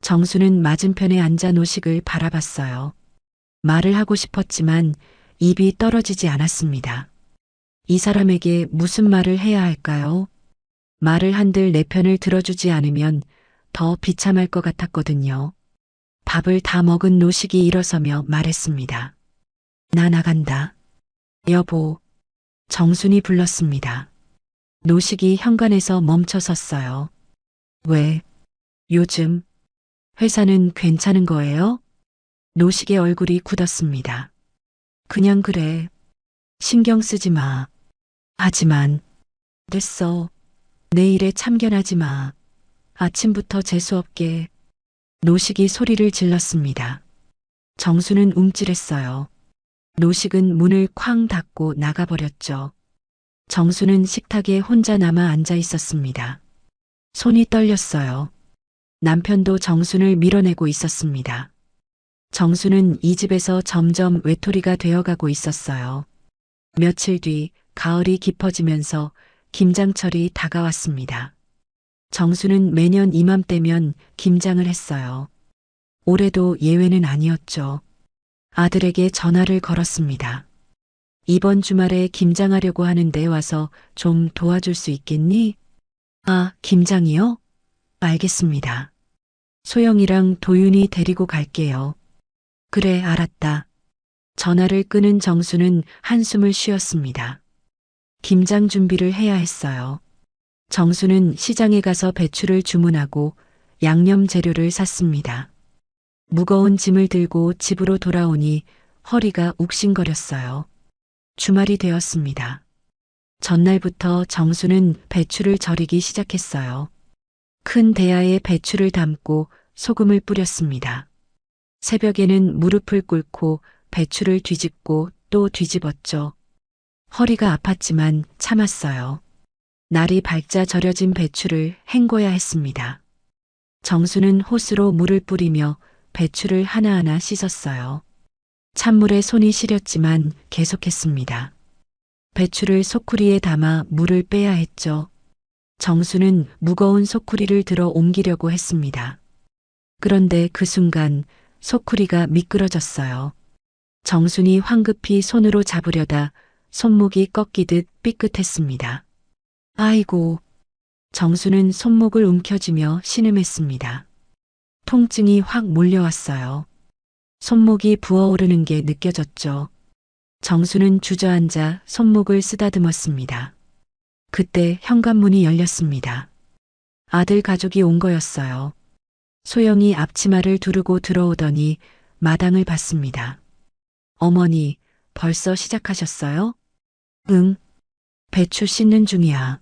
정수는 맞은편에 앉아 노식을 바라봤어요. 말을 하고 싶었지만 입이 떨어지지 않았습니다. 이 사람에게 무슨 말을 해야 할까요? 말을 한들 내 편을 들어주지 않으면 더 비참할 것 같았거든요. 밥을 다 먹은 노식이 일어서며 말했습니다. 나 나간다. 여보. 정순이 불렀습니다. 노식이 현관에서 멈춰 섰어요. 왜? 요즘 회사는 괜찮은 거예요? 노식의 얼굴이 굳었습니다. 그냥 그래. 신경 쓰지 마. 하지만 됐어. 내 일에 참견하지 마. 아침부터 재수없게. 노식이 소리를 질렀습니다. 정수는 움찔했어요. 노식은 문을 쾅 닫고 나가버렸죠. 정수는 식탁에 혼자 남아 앉아 있었습니다. 손이 떨렸어요. 남편도 정순을 밀어내고 있었습니다. 정수는 이 집에서 점점 외톨이가 되어가고 있었어요. 며칠 뒤 가을이 깊어지면서 김장철이 다가왔습니다. 정수는 매년 이맘때면 김장을 했어요. 올해도 예외는 아니었죠. 아들에게 전화를 걸었습니다. 이번 주말에 김장하려고 하는데 와서 좀 도와줄 수 있겠니? 아, 김장이요? 알겠습니다. 소영이랑 도윤이 데리고 갈게요. 그래, 알았다. 전화를 끊은 정수는 한숨을 쉬었습니다. 김장 준비를 해야 했어요. 정수는 시장에 가서 배추를 주문하고 양념 재료를 샀습니다. 무거운 짐을 들고 집으로 돌아오니 허리가 욱신거렸어요. 주말이 되었습니다. 전날부터 정수는 배추를 절이기 시작했어요. 큰 대야에 배추를 담고 소금을 뿌렸습니다. 새벽에는 무릎을 꿇고 배추를 뒤집고 또 뒤집었죠. 허리가 아팠지만 참았어요. 날이 밝자 절여진 배추를 헹궈야 했습니다. 정수는 호스로 물을 뿌리며 배추를 하나하나 씻었어요. 찬물에 손이 시렸지만 계속했습니다. 배추를 소쿠리에 담아 물을 빼야 했죠. 정수는 무거운 소쿠리를 들어 옮기려고 했습니다. 그런데 그 순간 소쿠리가 미끄러졌어요. 정순이 황급히 손으로 잡으려다 손목이 꺾이듯 삐끗했습니다. 아이고. 정수는 손목을 움켜쥐며 신음했습니다. 통증이 확 몰려왔어요. 손목이 부어오르는 게 느껴졌죠. 정수는 주저앉아 손목을 쓰다듬었습니다. 그때 현관문이 열렸습니다. 아들 가족이 온 거였어요. 소영이 앞치마를 두르고 들어오더니 마당을 봤습니다. 어머니, 벌써 시작하셨어요? 응, 배추 씻는 중이야.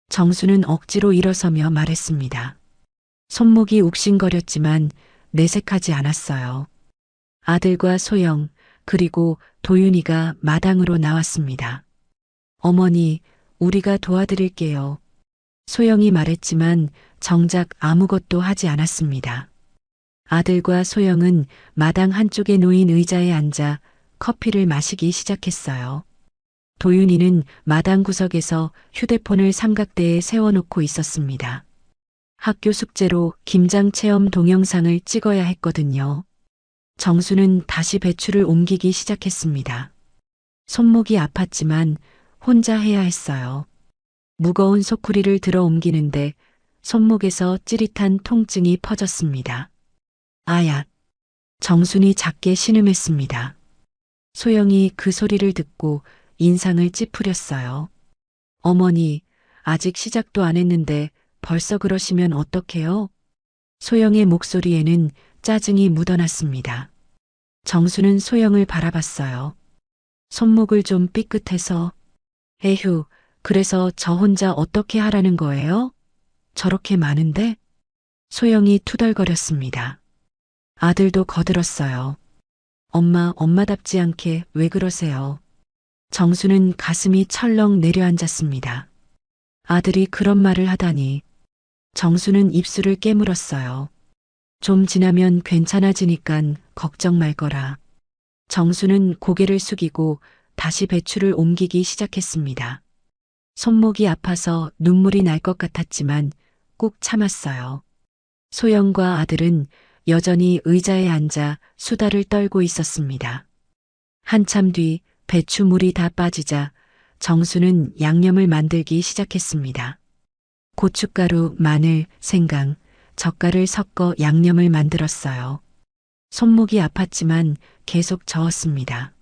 정수는 억지로 일어서며 말했습니다. 손목이 욱신거렸지만 내색하지 않았어요. 아들과 소영, 그리고 도윤이가 마당으로 나왔습니다. 어머니, 우리가 도와드릴게요. 소영이 말했지만 정작 아무것도 하지 않았습니다. 아들과 소영은 마당 한쪽에 놓인 의자에 앉아 커피를 마시기 시작했어요. 도윤이는 마당 구석에서 휴대폰을 삼각대에 세워놓고 있었습니다. 학교 숙제로 김장 체험 동영상을 찍어야 했거든요. 정수는 다시 배추를 옮기기 시작했습니다. 손목이 아팠지만 혼자 해야 했어요. 무거운 소쿠리를 들어 옮기는데 손목에서 찌릿한 통증이 퍼졌습니다. 아야! 정순이 작게 신음했습니다. 소영이 그 소리를 듣고 인상을 찌푸렸어요. 어머니, 아직 시작도 안 했는데 벌써 그러시면 어떡해요? 소영의 목소리에는 짜증이 묻어났습니다. 정수는 소영을 바라봤어요. 손목을 좀 삐끗해서. 에휴, 그래서 저 혼자 어떻게 하라는 거예요? 저렇게 많은데? 소영이 투덜거렸습니다. 아들도 거들었어요. 엄마답지 않게 왜 그러세요? 정수는 가슴이 철렁 내려앉았습니다. 아들이 그런 말을 하다니. 정수는 입술을 깨물었어요. 좀 지나면 괜찮아지니깐 걱정 말 거라. 정수는 고개를 숙이고 다시 배추를 옮기기 시작했습니다. 손목이 아파서 눈물이 날 것 같았지만 꾹 참았어요. 소영과 아들은 여전히 의자에 앉아 수다를 떨고 있었습니다. 한참 뒤 배추물이 다 빠지자 정수는 양념을 만들기 시작했습니다. 고춧가루, 마늘, 생강, 젓갈을 섞어 양념을 만들었어요. 손목이 아팠지만 계속 저었습니다.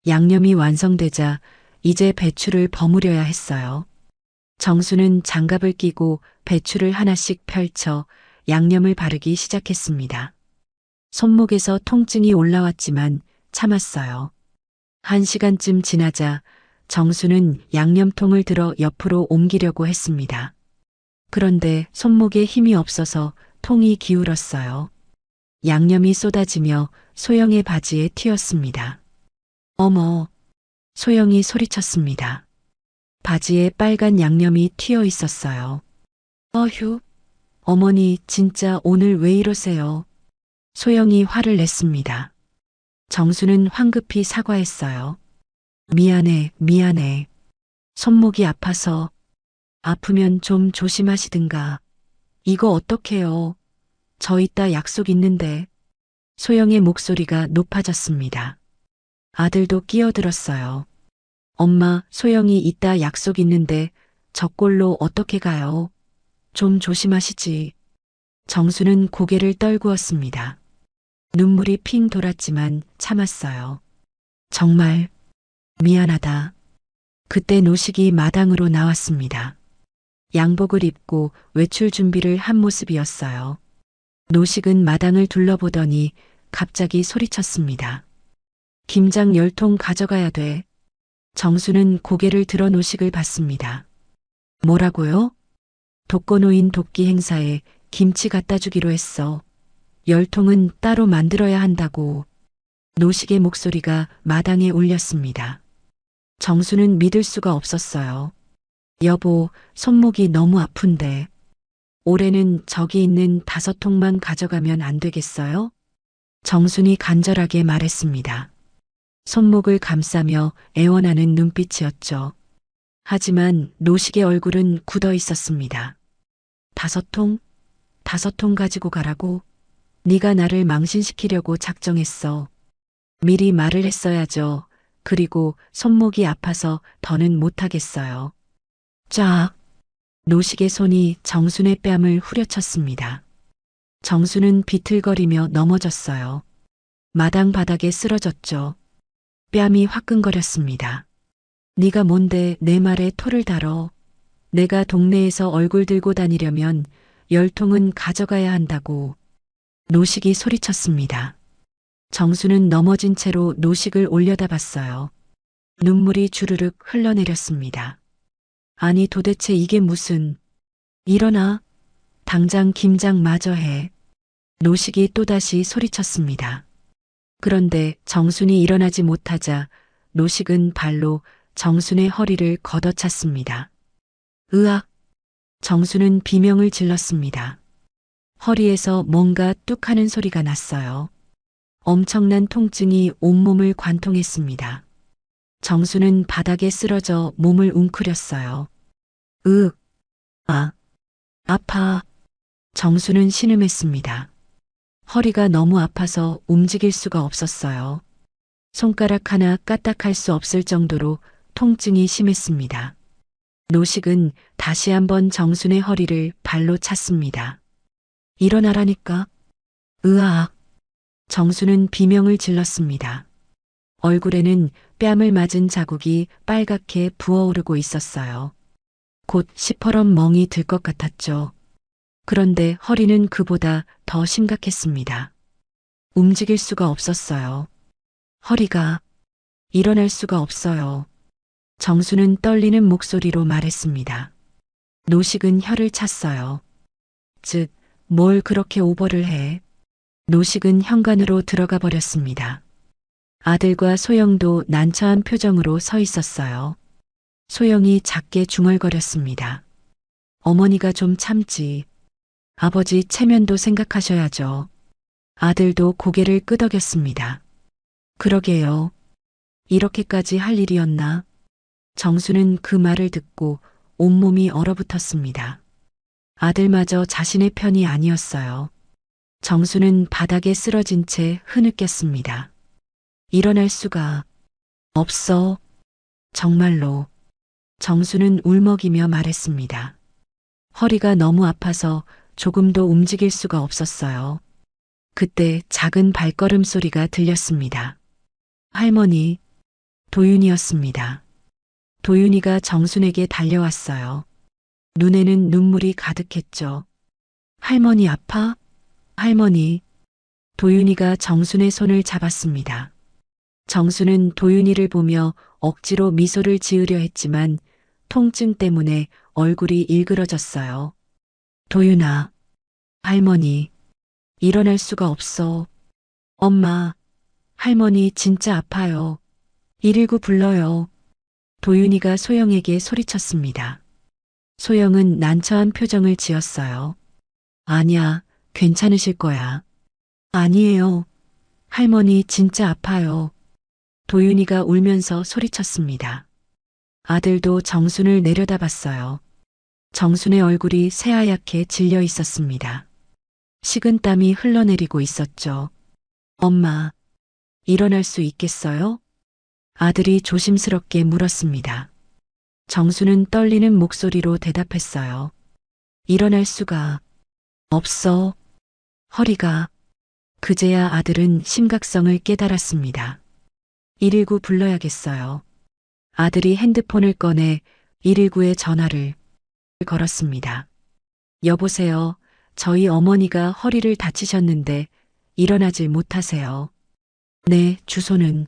양념이 완성되자 이제 배추를 버무려야 했어요. 정수는 장갑을 끼고 배추를 하나씩 펼쳐 양념을 바르기 시작했습니다. 손목에서 통증이 올라왔지만 참았어요. 1시간쯤 지나자 정수는 양념통을 들어 옆으로 옮기려고 했습니다. 그런데 손목에 힘이 없어서 통이 기울었어요. 양념이 쏟아지며 소영의 바지에 튀었습니다. 어머! 소영이 소리쳤습니다. 바지에 빨간 양념이 튀어 있었어요. 어휴! 어머니 진짜 오늘 왜 이러세요? 소영이 화를 냈습니다. 정수는 황급히 사과했어요. 미안해. 손목이 아파서. 아프면 좀 조심하시든가. 이거 어떡해요? 저 이따 약속 있는데. 소영의 목소리가 높아졌습니다. 아들도 끼어들었어요. 엄마, 소영이 이따 약속 있는데 저 꼴로 어떻게 가요? 좀 조심하시지. 정수는 고개를 떨구었습니다. 눈물이 핑 돌았지만 참았어요. 정말 미안하다. 그때 노식이 마당으로 나왔습니다. 양복을 입고 외출 준비를 한 모습이었어요. 노식은 마당을 둘러보더니 갑자기 소리쳤습니다. 김장 10통 가져가야 돼. 정수는 고개를 들어 노식을 봤습니다. 뭐라고요? 독거노인 돕기 행사에 김치 갖다 주기로 했어. 10통은 따로 만들어야 한다고. 노식의 목소리가 마당에 울렸습니다. 정수는 믿을 수가 없었어요. 여보, 손목이 너무 아픈데. 올해는 저기 있는 5통만 가져가면 안 되겠어요? 정순이 간절하게 말했습니다. 손목을 감싸며 애원하는 눈빛이었죠. 하지만 노식의 얼굴은 굳어 있었습니다. 5통? 5통 가지고 가라고? 네가 나를 망신시키려고 작정했어. 미리 말을 했어야죠. 그리고 손목이 아파서 더는 못하겠어요. 쫙! 노식의 손이 정순의 뺨을 후려쳤습니다. 정순은 비틀거리며 넘어졌어요. 마당 바닥에 쓰러졌죠. 뺨이 화끈거렸습니다. 네가 뭔데 내 말에 토를 달어. 내가 동네에서 얼굴 들고 다니려면 10통은 가져가야 한다고. 노식이 소리쳤습니다. 정수는 넘어진 채로 노식을 올려다봤어요. 눈물이 주르륵 흘러내렸습니다. 아니 도대체 이게 무슨... 일어나. 당장 김장 마저 해. 노식이 또다시 소리쳤습니다. 그런데 정순이 일어나지 못하자 노식은 발로 정순의 허리를 걷어찼습니다. 으악! 정순은 비명을 질렀습니다. 허리에서 뭔가 뚝 하는 소리가 났어요. 엄청난 통증이 온몸을 관통했습니다. 정수는 바닥에 쓰러져 몸을 웅크렸어요. 으, 아, 아파. 정수는 신음했습니다. 허리가 너무 아파서 움직일 수가 없었어요. 손가락 하나 까딱할 수 없을 정도로 통증이 심했습니다. 노식은 다시 한번 정순의 허리를 발로 찼습니다. 일어나라니까. 으악. 정수는 비명을 질렀습니다. 얼굴에는 뺨을 맞은 자국이 빨갛게 부어오르고 있었어요. 곧 시퍼런 멍이 들 것 같았죠. 그런데 허리는 그보다 더 심각했습니다. 움직일 수가 없었어요. 허리가 일어날 수가 없어요. 정수는 떨리는 목소리로 말했습니다. 노식은 혀를 찼어요. 즉, 뭘 그렇게 오버를 해. 노식은 현관으로 들어가 버렸습니다. 아들과 소영도 난처한 표정으로 서 있었어요. 소영이 작게 중얼거렸습니다. 어머니가 좀 참지. 아버지 체면도 생각하셔야죠. 아들도 고개를 끄덕였습니다. 그러게요. 이렇게까지 할 일이었나? 정수는 그 말을 듣고 온몸이 얼어붙었습니다. 아들마저 자신의 편이 아니었어요. 정수는 바닥에 쓰러진 채 흐느꼈습니다. 일어날 수가 없어. 정말로. 정수는 울먹이며 말했습니다. 허리가 너무 아파서 조금도 움직일 수가 없었어요. 그때 작은 발걸음 소리가 들렸습니다. 할머니, 도윤이었습니다. 도윤이가 정순에게 달려왔어요. 눈에는 눈물이 가득했죠. 할머니 아파? 할머니. 도윤이가 정순의 손을 잡았습니다. 정순은 도윤이를 보며 억지로 미소를 지으려 했지만 통증 때문에 얼굴이 일그러졌어요. 도윤아, 할머니, 일어날 수가 없어. 엄마, 할머니 진짜 아파요. 119 불러요. 도윤이가 소영에게 소리쳤습니다. 소영은 난처한 표정을 지었어요. 아니야, 괜찮으실 거야. 아니에요. 할머니 진짜 아파요. 도윤이가 울면서 소리쳤습니다. 아들도 정순을 내려다봤어요. 정순의 얼굴이 새하얗게 질려 있었습니다. 식은땀이 흘러내리고 있었죠. 엄마, 일어날 수 있겠어요? 아들이 조심스럽게 물었습니다. 정수는 떨리는 목소리로 대답했어요. 일어날 수가 없어. 허리가. 그제야 아들은 심각성을 깨달았습니다. 119 불러야겠어요. 아들이 핸드폰을 꺼내 119에 전화를 걸었습니다. 여보세요. 저희 어머니가 허리를 다치셨는데 일어나질 못하세요. 네, 주소는.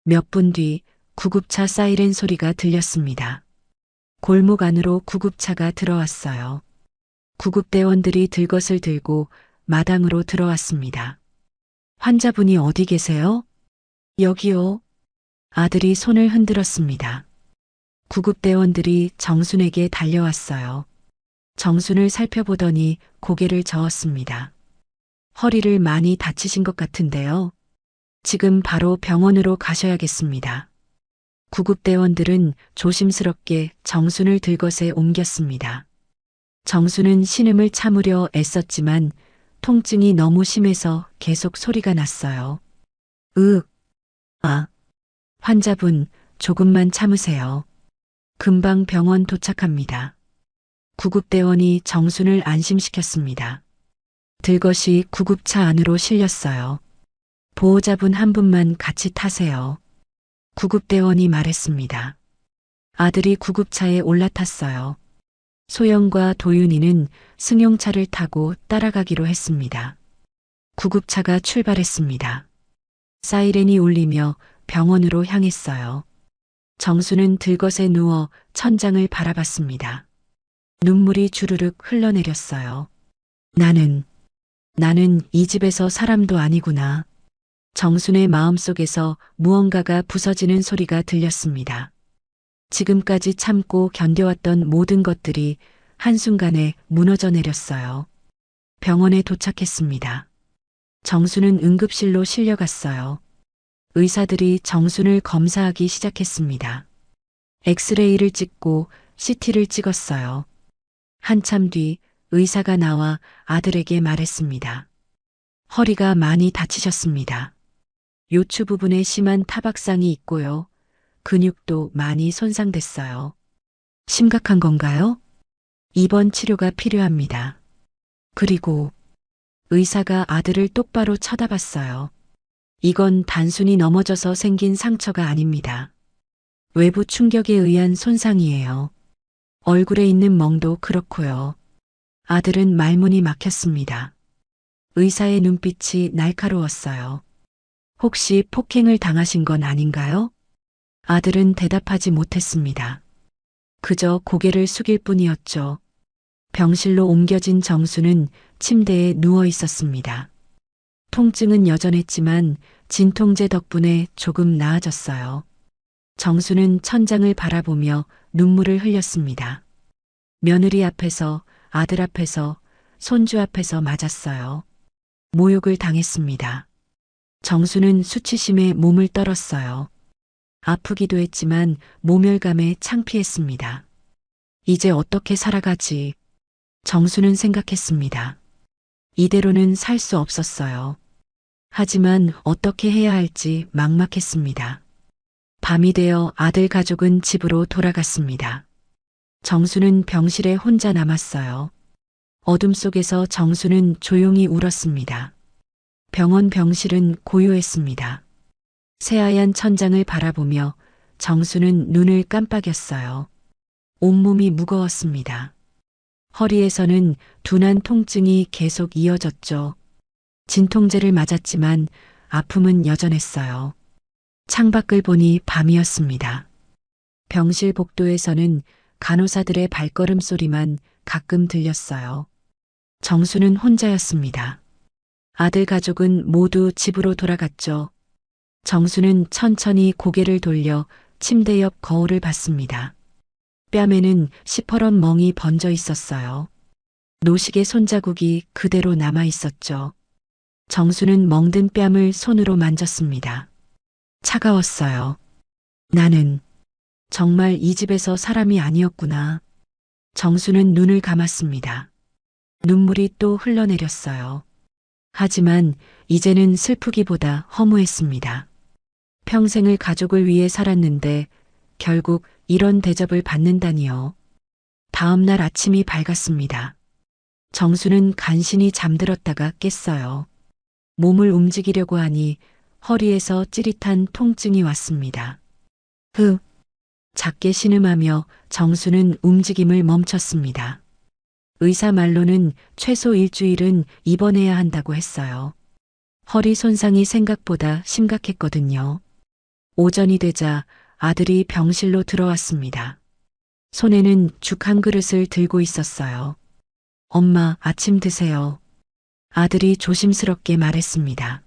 몇 분 뒤 구급차 사이렌 소리가 들렸습니다. 골목 안으로 구급차가 들어왔어요. 구급대원들이 들것을 들고 마당으로 들어왔습니다. 환자분이 어디 계세요? 여기요. 아들이 손을 흔들었습니다. 구급대원들이 정순에게 달려왔어요. 정순을 살펴보더니 고개를 저었습니다. 허리를 많이 다치신 것 같은데요. 지금 바로 병원으로 가셔야겠습니다. 구급대원들은 조심스럽게 정순을 들것에 옮겼습니다. 정순은 신음을 참으려 애썼지만 통증이 너무 심해서 계속 소리가 났어요. 아. 환자분, 조금만 참으세요. 금방 병원 도착합니다. 구급대원이 정순을 안심시켰습니다. 들것이 구급차 안으로 실렸어요. 보호자분 한 분만 같이 타세요. 구급대원이 말했습니다. 아들이 구급차에 올라탔어요. 소영과 도윤이는 승용차를 타고 따라가기로 했습니다. 구급차가 출발했습니다. 사이렌이 울리며 병원으로 향했어요. 정수는 들것에 누워 천장을 바라봤습니다. 눈물이 주르륵 흘러내렸어요. 나는 이 집에서 사람도 아니구나. 정순의 마음속에서 무언가가 부서지는 소리가 들렸습니다. 지금까지 참고 견뎌왔던 모든 것들이 한순간에 무너져 내렸어요. 병원에 도착했습니다. 정수는 응급실로 실려갔어요. 의사들이 정순을 검사하기 시작했습니다. 엑스레이를 찍고 CT를 찍었어요. 한참 뒤 의사가 나와 아들에게 말했습니다. 허리가 많이 다치셨습니다. 요추 부분에 심한 타박상이 있고요. 근육도 많이 손상됐어요. 심각한 건가요? 입원 치료가 필요합니다. 그리고 의사가 아들을 똑바로 쳐다봤어요. 이건 단순히 넘어져서 생긴 상처가 아닙니다. 외부 충격에 의한 손상이에요. 얼굴에 있는 멍도 그렇고요. 아들은 말문이 막혔습니다. 의사의 눈빛이 날카로웠어요. 혹시 폭행을 당하신 건 아닌가요? 아들은 대답하지 못했습니다. 그저 고개를 숙일 뿐이었죠. 병실로 옮겨진 정수는 침대에 누워 있었습니다. 통증은 여전했지만 진통제 덕분에 조금 나아졌어요. 정수는 천장을 바라보며 눈물을 흘렸습니다. 며느리 앞에서, 아들 앞에서, 손주 앞에서 맞았어요. 모욕을 당했습니다. 정수는 수치심에 몸을 떨었어요. 아프기도 했지만 모멸감에 창피했습니다. 이제 어떻게 살아가지? 정수는 생각했습니다. 이대로는 살 수 없었어요. 하지만 어떻게 해야 할지 막막했습니다. 밤이 되어 아들 가족은 집으로 돌아갔습니다. 정수는 병실에 혼자 남았어요. 어둠 속에서 정수는 조용히 울었습니다. 병원 병실은 고요했습니다. 새하얀 천장을 바라보며 정수는 눈을 깜빡였어요. 온몸이 무거웠습니다. 허리에서는 둔한 통증이 계속 이어졌죠. 진통제를 맞았지만 아픔은 여전했어요. 창밖을 보니 밤이었습니다. 병실 복도에서는 간호사들의 발걸음 소리만 가끔 들렸어요. 정수는 혼자였습니다. 아들 가족은 모두 집으로 돌아갔죠. 정수는 천천히 고개를 돌려 침대 옆 거울을 봤습니다. 뺨에는 시퍼런 멍이 번져 있었어요. 노식의 손자국이 그대로 남아 있었죠. 정수는 멍든 뺨을 손으로 만졌습니다. 차가웠어요. 나는 정말 이 집에서 사람이 아니었구나. 정수는 눈을 감았습니다. 눈물이 또 흘러내렸어요. 하지만 이제는 슬프기보다 허무했습니다. 평생을 가족을 위해 살았는데 결국 이런 대접을 받는다니요. 다음 날 아침이 밝았습니다. 정수는 간신히 잠들었다가 깼어요. 몸을 움직이려고 하니 허리에서 찌릿한 통증이 왔습니다. 작게 신음하며 정수는 움직임을 멈췄습니다. 의사 말로는 최소 일주일은 입원해야 한다고 했어요. 허리 손상이 생각보다 심각했거든요. 오전이 되자 아들이 병실로 들어왔습니다. 손에는 죽 한 그릇을 들고 있었어요. 엄마, 아침 드세요. 아들이 조심스럽게 말했습니다.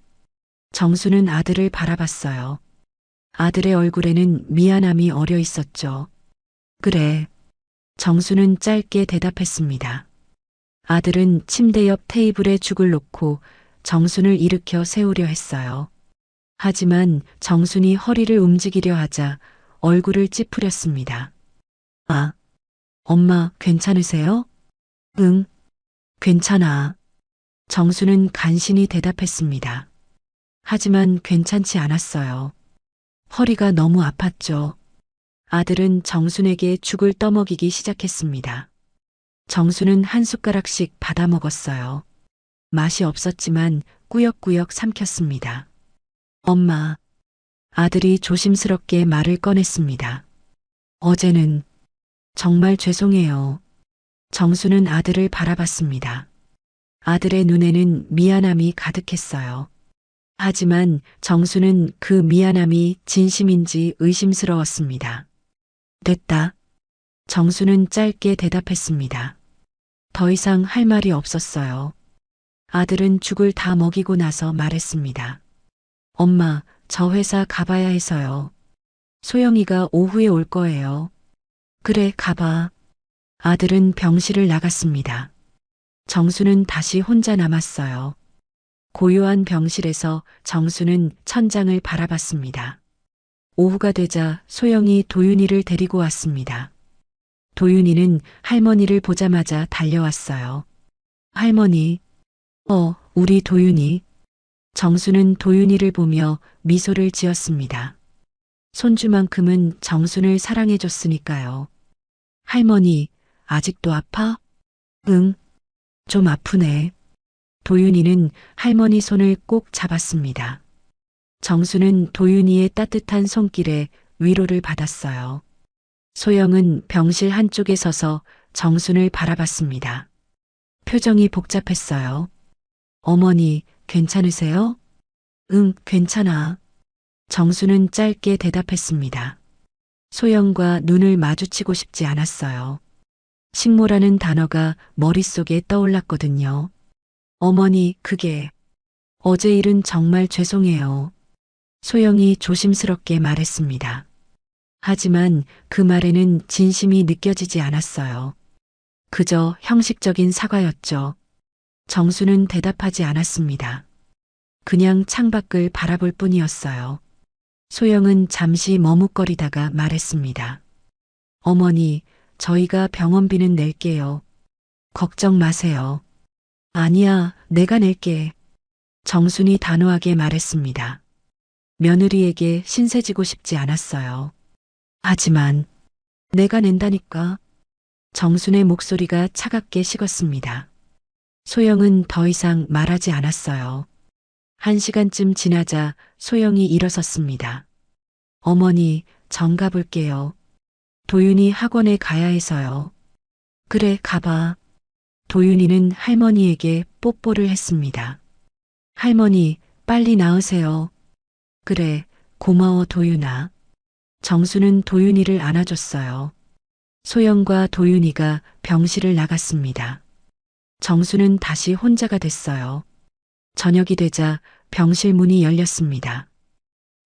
정수는 아들을 바라봤어요. 아들의 얼굴에는 미안함이 어려 있었죠. 그래. 정수는 짧게 대답했습니다. 아들은 침대 옆 테이블에 죽을 놓고 정순을 일으켜 세우려 했어요. 하지만 정순이 허리를 움직이려 하자 얼굴을 찌푸렸습니다. 아, 엄마 괜찮으세요? 응, 괜찮아. 정수는 간신히 대답했습니다. 하지만 괜찮지 않았어요. 허리가 너무 아팠죠. 아들은 정순에게 죽을 떠먹이기 시작했습니다. 정순은 한 숟가락씩 받아 먹었어요. 맛이 없었지만 꾸역꾸역 삼켰습니다. 엄마, 아들이 조심스럽게 말을 꺼냈습니다. 어제는 정말 죄송해요. 정수는 아들을 바라봤습니다. 아들의 눈에는 미안함이 가득했어요. 하지만 정수는 그 미안함이 진심인지 의심스러웠습니다. 됐다. 정수는 짧게 대답했습니다. 더 이상 할 말이 없었어요. 아들은 죽을 다 먹이고 나서 말했습니다. 엄마, 저 회사 가봐야 해서요. 소영이가 오후에 올 거예요. 그래, 가봐. 아들은 병실을 나갔습니다. 정수는 다시 혼자 남았어요. 고요한 병실에서 정수는 천장을 바라봤습니다. 오후가 되자 소영이 도윤이를 데리고 왔습니다. 도윤이는 할머니를 보자마자 달려왔어요. 할머니, 우리 도윤이. 정수는 도윤이를 보며 미소를 지었습니다. 손주만큼은 정순을 사랑해줬으니까요. 할머니, 아직도 아파? 응, 좀 아프네. 도윤이는 할머니 손을 꼭 잡았습니다. 정수는 도윤이의 따뜻한 손길에 위로를 받았어요. 소영은 병실 한쪽에 서서 정순을 바라봤습니다. 표정이 복잡했어요. 어머니, 괜찮으세요? 응, 괜찮아. 정수는 짧게 대답했습니다. 소영과 눈을 마주치고 싶지 않았어요. 식모라는 단어가 머릿속에 떠올랐거든요. 어머니, 그게 어제 일은 정말 죄송해요. 소영이 조심스럽게 말했습니다. 하지만 그 말에는 진심이 느껴지지 않았어요. 그저 형식적인 사과였죠. 정수는 대답하지 않았습니다. 그냥 창밖을 바라볼 뿐이었어요. 소영은 잠시 머뭇거리다가 말했습니다. 어머니, 저희가 병원비는 낼게요. 걱정 마세요. 아니야, 내가 낼게. 정순이 단호하게 말했습니다. 며느리에게 신세지고 싶지 않았어요. 하지만 내가 낸다니까. 정순의 목소리가 차갑게 식었습니다. 소영은 더 이상 말하지 않았어요. 1시간쯤 지나자 소영이 일어섰습니다. 어머니, 전 가볼게요. 도윤이 학원에 가야 해서요. 그래, 가봐. 도윤이는 할머니에게 뽀뽀를 했습니다. 할머니, 빨리 나으세요. 그래, 고마워 도윤아. 정수는 도윤이를 안아줬어요. 소영과 도윤이가 병실을 나갔습니다. 정수는 다시 혼자가 됐어요. 저녁이 되자 병실 문이 열렸습니다.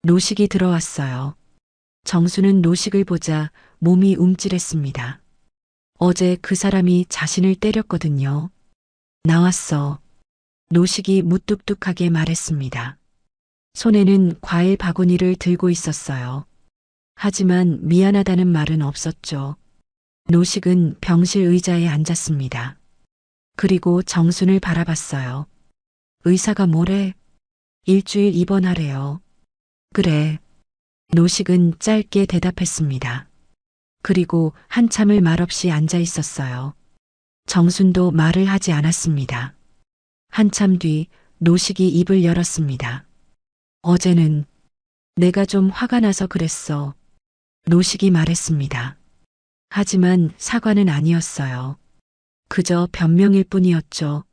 노식이 들어왔어요. 정수는 노식을 보자 몸이 움찔했습니다. 어제 그 사람이 자신을 때렸거든요. 나왔어. 노식이 무뚝뚝하게 말했습니다. 손에는 과일 바구니를 들고 있었어요. 하지만 미안하다는 말은 없었죠. 노식은 병실 의자에 앉았습니다. 그리고 정순을 바라봤어요. 의사가 뭐래? 일주일 입원하래요. 그래. 노식은 짧게 대답했습니다. 그리고 한참을 말없이 앉아 있었어요. 정순도 말을 하지 않았습니다. 한참 뒤 노식이 입을 열었습니다. 어제는 내가 좀 화가 나서 그랬어. 노식이 말했습니다. 하지만 사과는 아니었어요. 그저 변명일 뿐이었죠.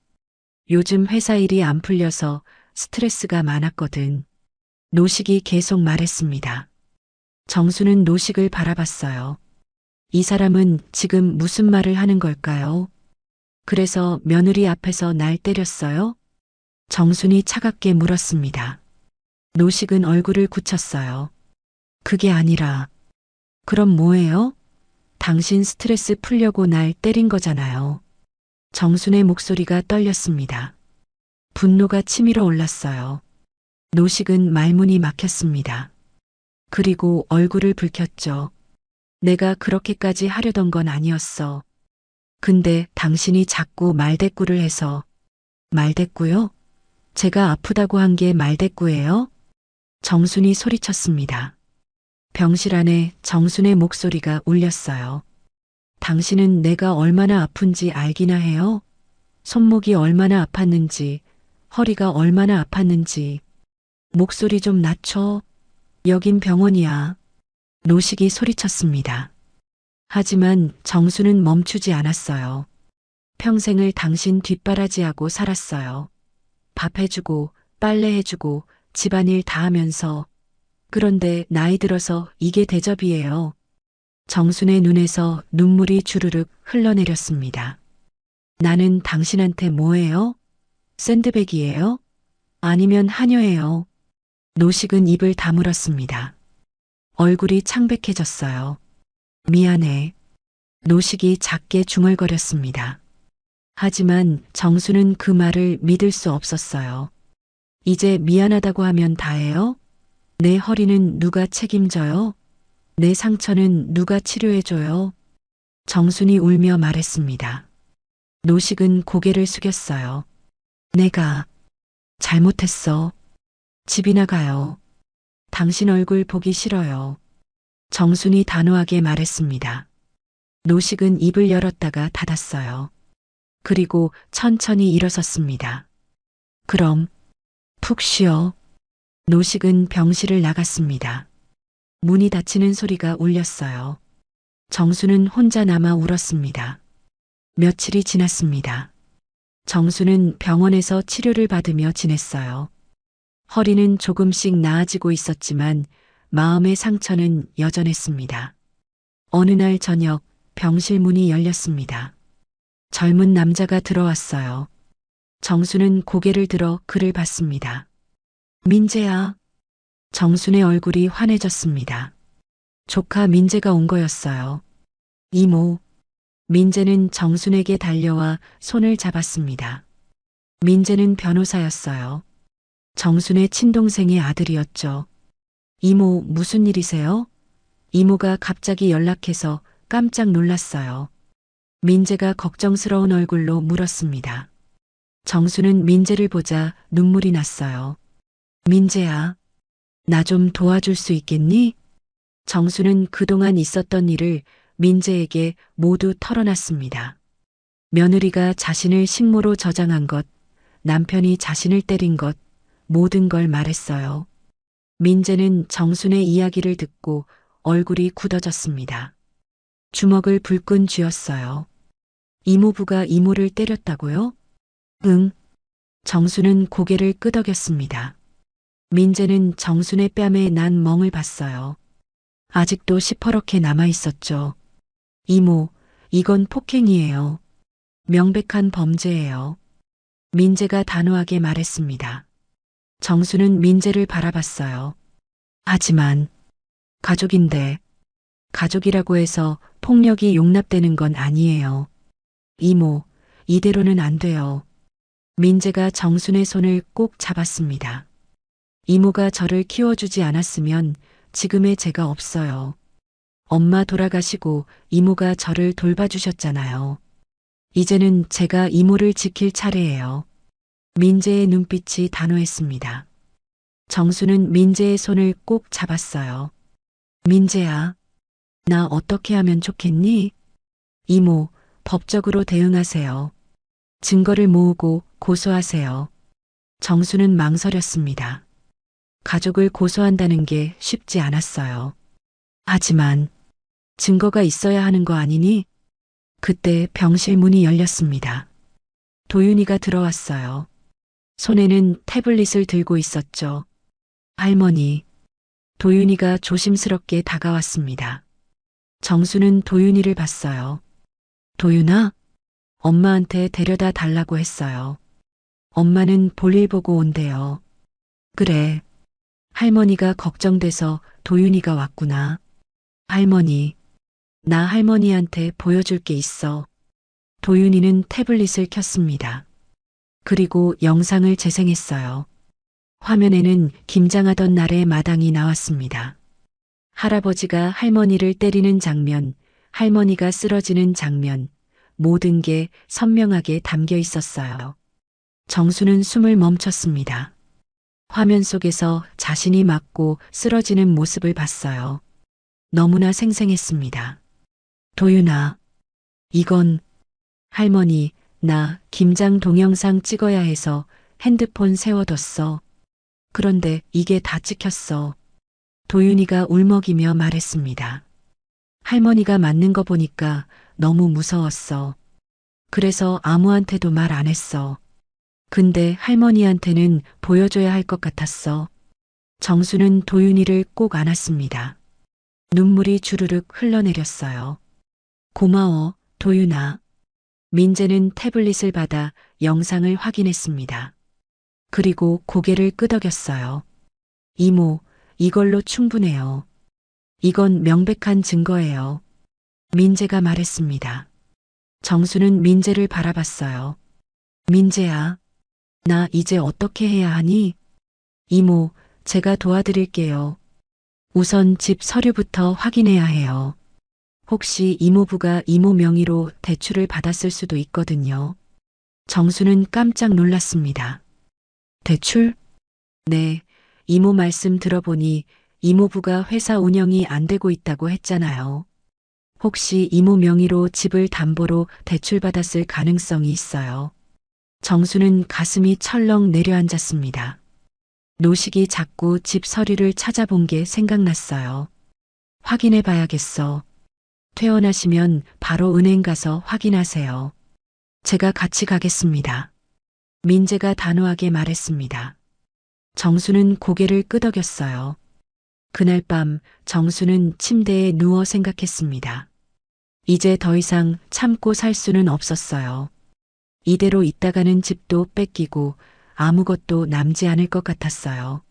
요즘 회사 일이 안 풀려서 스트레스가 많았거든. 노식이 계속 말했습니다. 정수는 노식을 바라봤어요. 이 사람은 지금 무슨 말을 하는 걸까요? 그래서 며느리 앞에서 날 때렸어요? 정순이 차갑게 물었습니다. 노식은 얼굴을 굳혔어요. 그게 아니라, 그럼 뭐예요? 당신 스트레스 풀려고 날 때린 거잖아요. 정순의 목소리가 떨렸습니다. 분노가 치밀어 올랐어요. 노식은 말문이 막혔습니다. 그리고 얼굴을 붉혔죠. 내가 그렇게까지 하려던 건 아니었어. 근데 당신이 자꾸 말대꾸를 해서. 말대꾸요? 제가 아프다고 한 게 말대꾸예요? 정순이 소리쳤습니다. 병실 안에 정순의 목소리가 울렸어요. 당신은 내가 얼마나 아픈지 알기나 해요? 손목이 얼마나 아팠는지, 허리가 얼마나 아팠는지. 목소리 좀 낮춰. 여긴 병원이야. 노식이 소리쳤습니다. 하지만 정수는 멈추지 않았어요. 평생을 당신 뒷바라지하고 살았어요. 밥 해주고, 빨래 해주고, 집안일 다 하면서. 그런데 나이 들어서 이게 대접이에요. 정순의 눈에서 눈물이 주르륵 흘러내렸습니다. 나는 당신한테 뭐예요? 샌드백이에요? 아니면 하녀예요? 노식은 입을 다물었습니다. 얼굴이 창백해졌어요. 미안해. 노식이 작게 중얼거렸습니다. 하지만 정수는 그 말을 믿을 수 없었어요. 이제 미안하다고 하면 다예요? 내 허리는 누가 책임져요? 내 상처는 누가 치료해줘요? 정순이 울며 말했습니다. 노식은 고개를 숙였어요. 내가 잘못했어. 집이나 가요. 당신 얼굴 보기 싫어요. 정순이 단호하게 말했습니다. 노식은 입을 열었다가 닫았어요. 그리고 천천히 일어섰습니다. 그럼 푹 쉬어. 노식은 병실을 나갔습니다. 문이 닫히는 소리가 울렸어요. 정수는 혼자 남아 울었습니다. 며칠이 지났습니다. 정수는 병원에서 치료를 받으며 지냈어요. 허리는 조금씩 나아지고 있었지만 마음의 상처는 여전했습니다. 어느 날 저녁 병실 문이 열렸습니다. 젊은 남자가 들어왔어요. 정수는 고개를 들어 그를 봤습니다. 민재야. 정순의 얼굴이 환해졌습니다. 조카 민재가 온 거였어요. 이모. 민재는 정순에게 달려와 손을 잡았습니다. 민재는 변호사였어요. 정순의 친동생의 아들이었죠. 이모, 무슨 일이세요? 이모가 갑자기 연락해서 깜짝 놀랐어요. 민재가 걱정스러운 얼굴로 물었습니다. 정수는 민재를 보자 눈물이 났어요. 민재야, 나 좀 도와줄 수 있겠니? 정수는 그동안 있었던 일을 민재에게 모두 털어놨습니다. 며느리가 자신을 식모로 저장한 것, 남편이 자신을 때린 것, 모든 걸 말했어요. 민재는 정순의 이야기를 듣고 얼굴이 굳어졌습니다. 주먹을 불끈 쥐었어요. 이모부가 이모를 때렸다고요? 응. 정수는 고개를 끄덕였습니다. 민재는 정순의 뺨에 난 멍을 봤어요. 아직도 시퍼렇게 남아 있었죠. 이모, 이건 폭행이에요. 명백한 범죄예요. 민재가 단호하게 말했습니다. 정수는 민재를 바라봤어요. 하지만 가족인데 가족이라고 해서 폭력이 용납되는 건 아니에요. 이모, 이대로는 안 돼요. 민재가 정순의 손을 꼭 잡았습니다. 이모가 저를 키워주지 않았으면 지금의 제가 없어요. 엄마 돌아가시고 이모가 저를 돌봐주셨잖아요. 이제는 제가 이모를 지킬 차례예요. 민재의 눈빛이 단호했습니다. 정수는 민재의 손을 꼭 잡았어요. 민재야, 나 어떻게 하면 좋겠니? 이모, 법적으로 대응하세요. 증거를 모으고 고소하세요. 정수는 망설였습니다. 가족을 고소한다는 게 쉽지 않았어요. 하지만 증거가 있어야 하는 거 아니니? 그때 병실 문이 열렸습니다. 도윤이가 들어왔어요. 손에는 태블릿을 들고 있었죠. 할머니. 도윤이가 조심스럽게 다가왔습니다. 정수는 도윤이를 봤어요. 도윤아? 엄마한테 데려다 달라고 했어요. 엄마는 볼일 보고 온대요. 그래. 할머니가 걱정돼서 도윤이가 왔구나. 할머니. 나 할머니한테 보여줄 게 있어. 도윤이는 태블릿을 켰습니다. 그리고 영상을 재생했어요. 화면에는 김장하던 날의 마당이 나왔습니다. 할아버지가 할머니를 때리는 장면, 할머니가 쓰러지는 장면, 모든 게 선명하게 담겨 있었어요. 정수는 숨을 멈췄습니다. 화면 속에서 자신이 맞고 쓰러지는 모습을 봤어요. 너무나 생생했습니다. 도윤아, 이건 할머니, 나 김장 동영상 찍어야 해서 핸드폰 세워뒀어. 그런데 이게 다 찍혔어. 도윤이가 울먹이며 말했습니다. 할머니가 맞는 거 보니까 너무 무서웠어. 그래서 아무한테도 말 안 했어. 근데 할머니한테는 보여줘야 할 것 같았어. 정수는 도윤이를 꼭 안았습니다. 눈물이 주르륵 흘러내렸어요. 고마워, 도윤아. 민재는 태블릿을 받아 영상을 확인했습니다. 그리고 고개를 끄덕였어요. 이모, 이걸로 충분해요. 이건 명백한 증거예요. 민재가 말했습니다. 정수는 민재를 바라봤어요. 민재야, 나 이제 어떻게 해야 하니? 이모, 제가 도와드릴게요. 우선 집 서류부터 확인해야 해요. 혹시 이모부가 이모 명의로 대출을 받았을 수도 있거든요. 정수는 깜짝 놀랐습니다. 대출? 네, 이모 말씀 들어보니 이모부가 회사 운영이 안 되고 있다고 했잖아요. 혹시 이모 명의로 집을 담보로 대출받았을 가능성이 있어요. 정수는 가슴이 철렁 내려앉았습니다. 노식이 자꾸 집 서류를 찾아본 게 생각났어요. 확인해 봐야겠어. 퇴원하시면 바로 은행 가서 확인하세요. 제가 같이 가겠습니다. 민재가 단호하게 말했습니다. 정수는 고개를 끄덕였어요. 그날 밤 정수는 침대에 누워 생각했습니다. 이제 더 이상 참고 살 수는 없었어요. 이대로 있다가는 집도 뺏기고 아무것도 남지 않을 것 같았어요.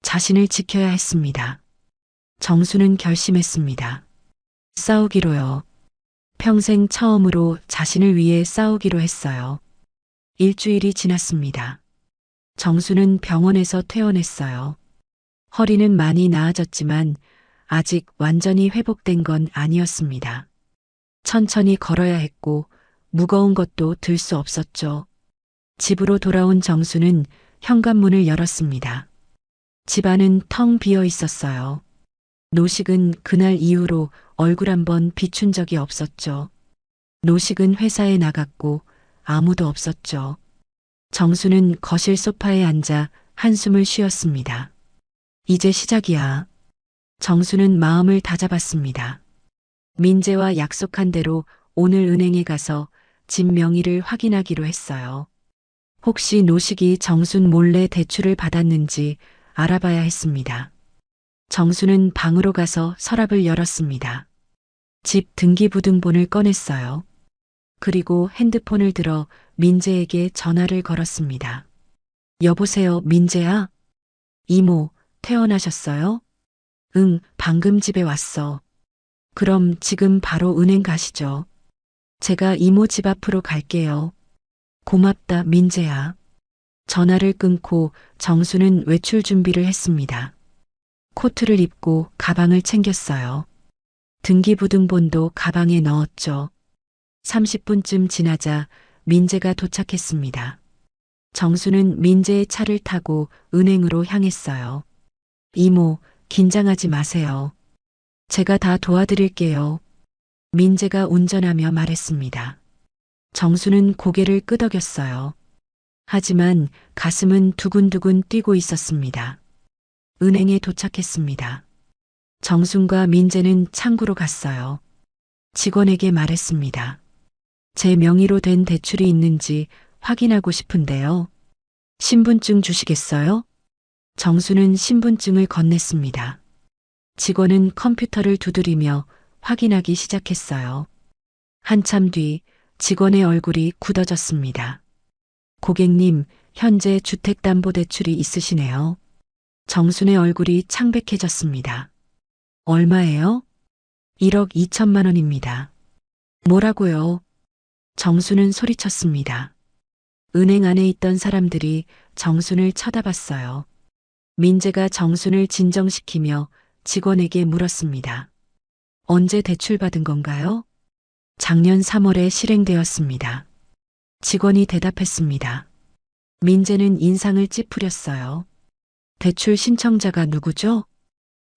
자신을 지켜야 했습니다. 정수는 결심했습니다. 싸우기로요. 평생 처음으로 자신을 위해 싸우기로 했어요. 일주일이 지났습니다. 정수는 병원에서 퇴원했어요. 허리는 많이 나아졌지만 아직 완전히 회복된 건 아니었습니다. 천천히 걸어야 했고 무거운 것도 들 수 없었죠. 집으로 돌아온 정수는 현관문을 열었습니다. 집안은 텅 비어 있었어요. 노식은 그날 이후로 얼굴 한번 비춘 적이 없었죠. 노식은 회사에 나갔고 아무도 없었죠. 정수는 거실 소파에 앉아 한숨을 쉬었습니다. 이제 시작이야. 정수는 마음을 다잡았습니다. 민재와 약속한 대로 오늘 은행에 가서 집 명의를 확인하기로 했어요. 혹시 노식이 정순 몰래 대출을 받았는지 알아봐야 했습니다. 정수는 방으로 가서 서랍을 열었습니다. 집 등기부등본을 꺼냈어요. 그리고 핸드폰을 들어 민재에게 전화를 걸었습니다. 여보세요, 민재야? 이모, 퇴원하셨어요? 응, 방금 집에 왔어. 그럼 지금 바로 은행 가시죠. 제가 이모 집 앞으로 갈게요. 고맙다, 민재야. 전화를 끊고 정수는 외출 준비를 했습니다. 코트를 입고 가방을 챙겼어요. 등기부등본도 가방에 넣었죠. 30분쯤 지나자 민재가 도착했습니다. 정수는 민재의 차를 타고 은행으로 향했어요. 이모, 긴장하지 마세요. 제가 다 도와드릴게요. 민재가 운전하며 말했습니다. 정수는 고개를 끄덕였어요. 하지만 가슴은 두근두근 뛰고 있었습니다. 은행에 도착했습니다. 정순과 민재는 창구로 갔어요. 직원에게 말했습니다. 제 명의로 된 대출이 있는지 확인하고 싶은데요. 신분증 주시겠어요? 정수는 신분증을 건넸습니다. 직원은 컴퓨터를 두드리며 확인하기 시작했어요. 한참 뒤 직원의 얼굴이 굳어졌습니다. 고객님, 현재 주택담보대출이 있으시네요. 정순의 얼굴이 창백해졌습니다. 얼마예요? 1억 2천만 원입니다. 뭐라고요? 정순은 소리쳤습니다. 은행 안에 있던 사람들이 정순을 쳐다봤어요. 민재가 정순을 진정시키며 직원에게 물었습니다. 언제 대출받은 건가요? 작년 3월에 실행되었습니다. 직원이 대답했습니다. 민재는 인상을 찌푸렸어요. 대출 신청자가 누구죠?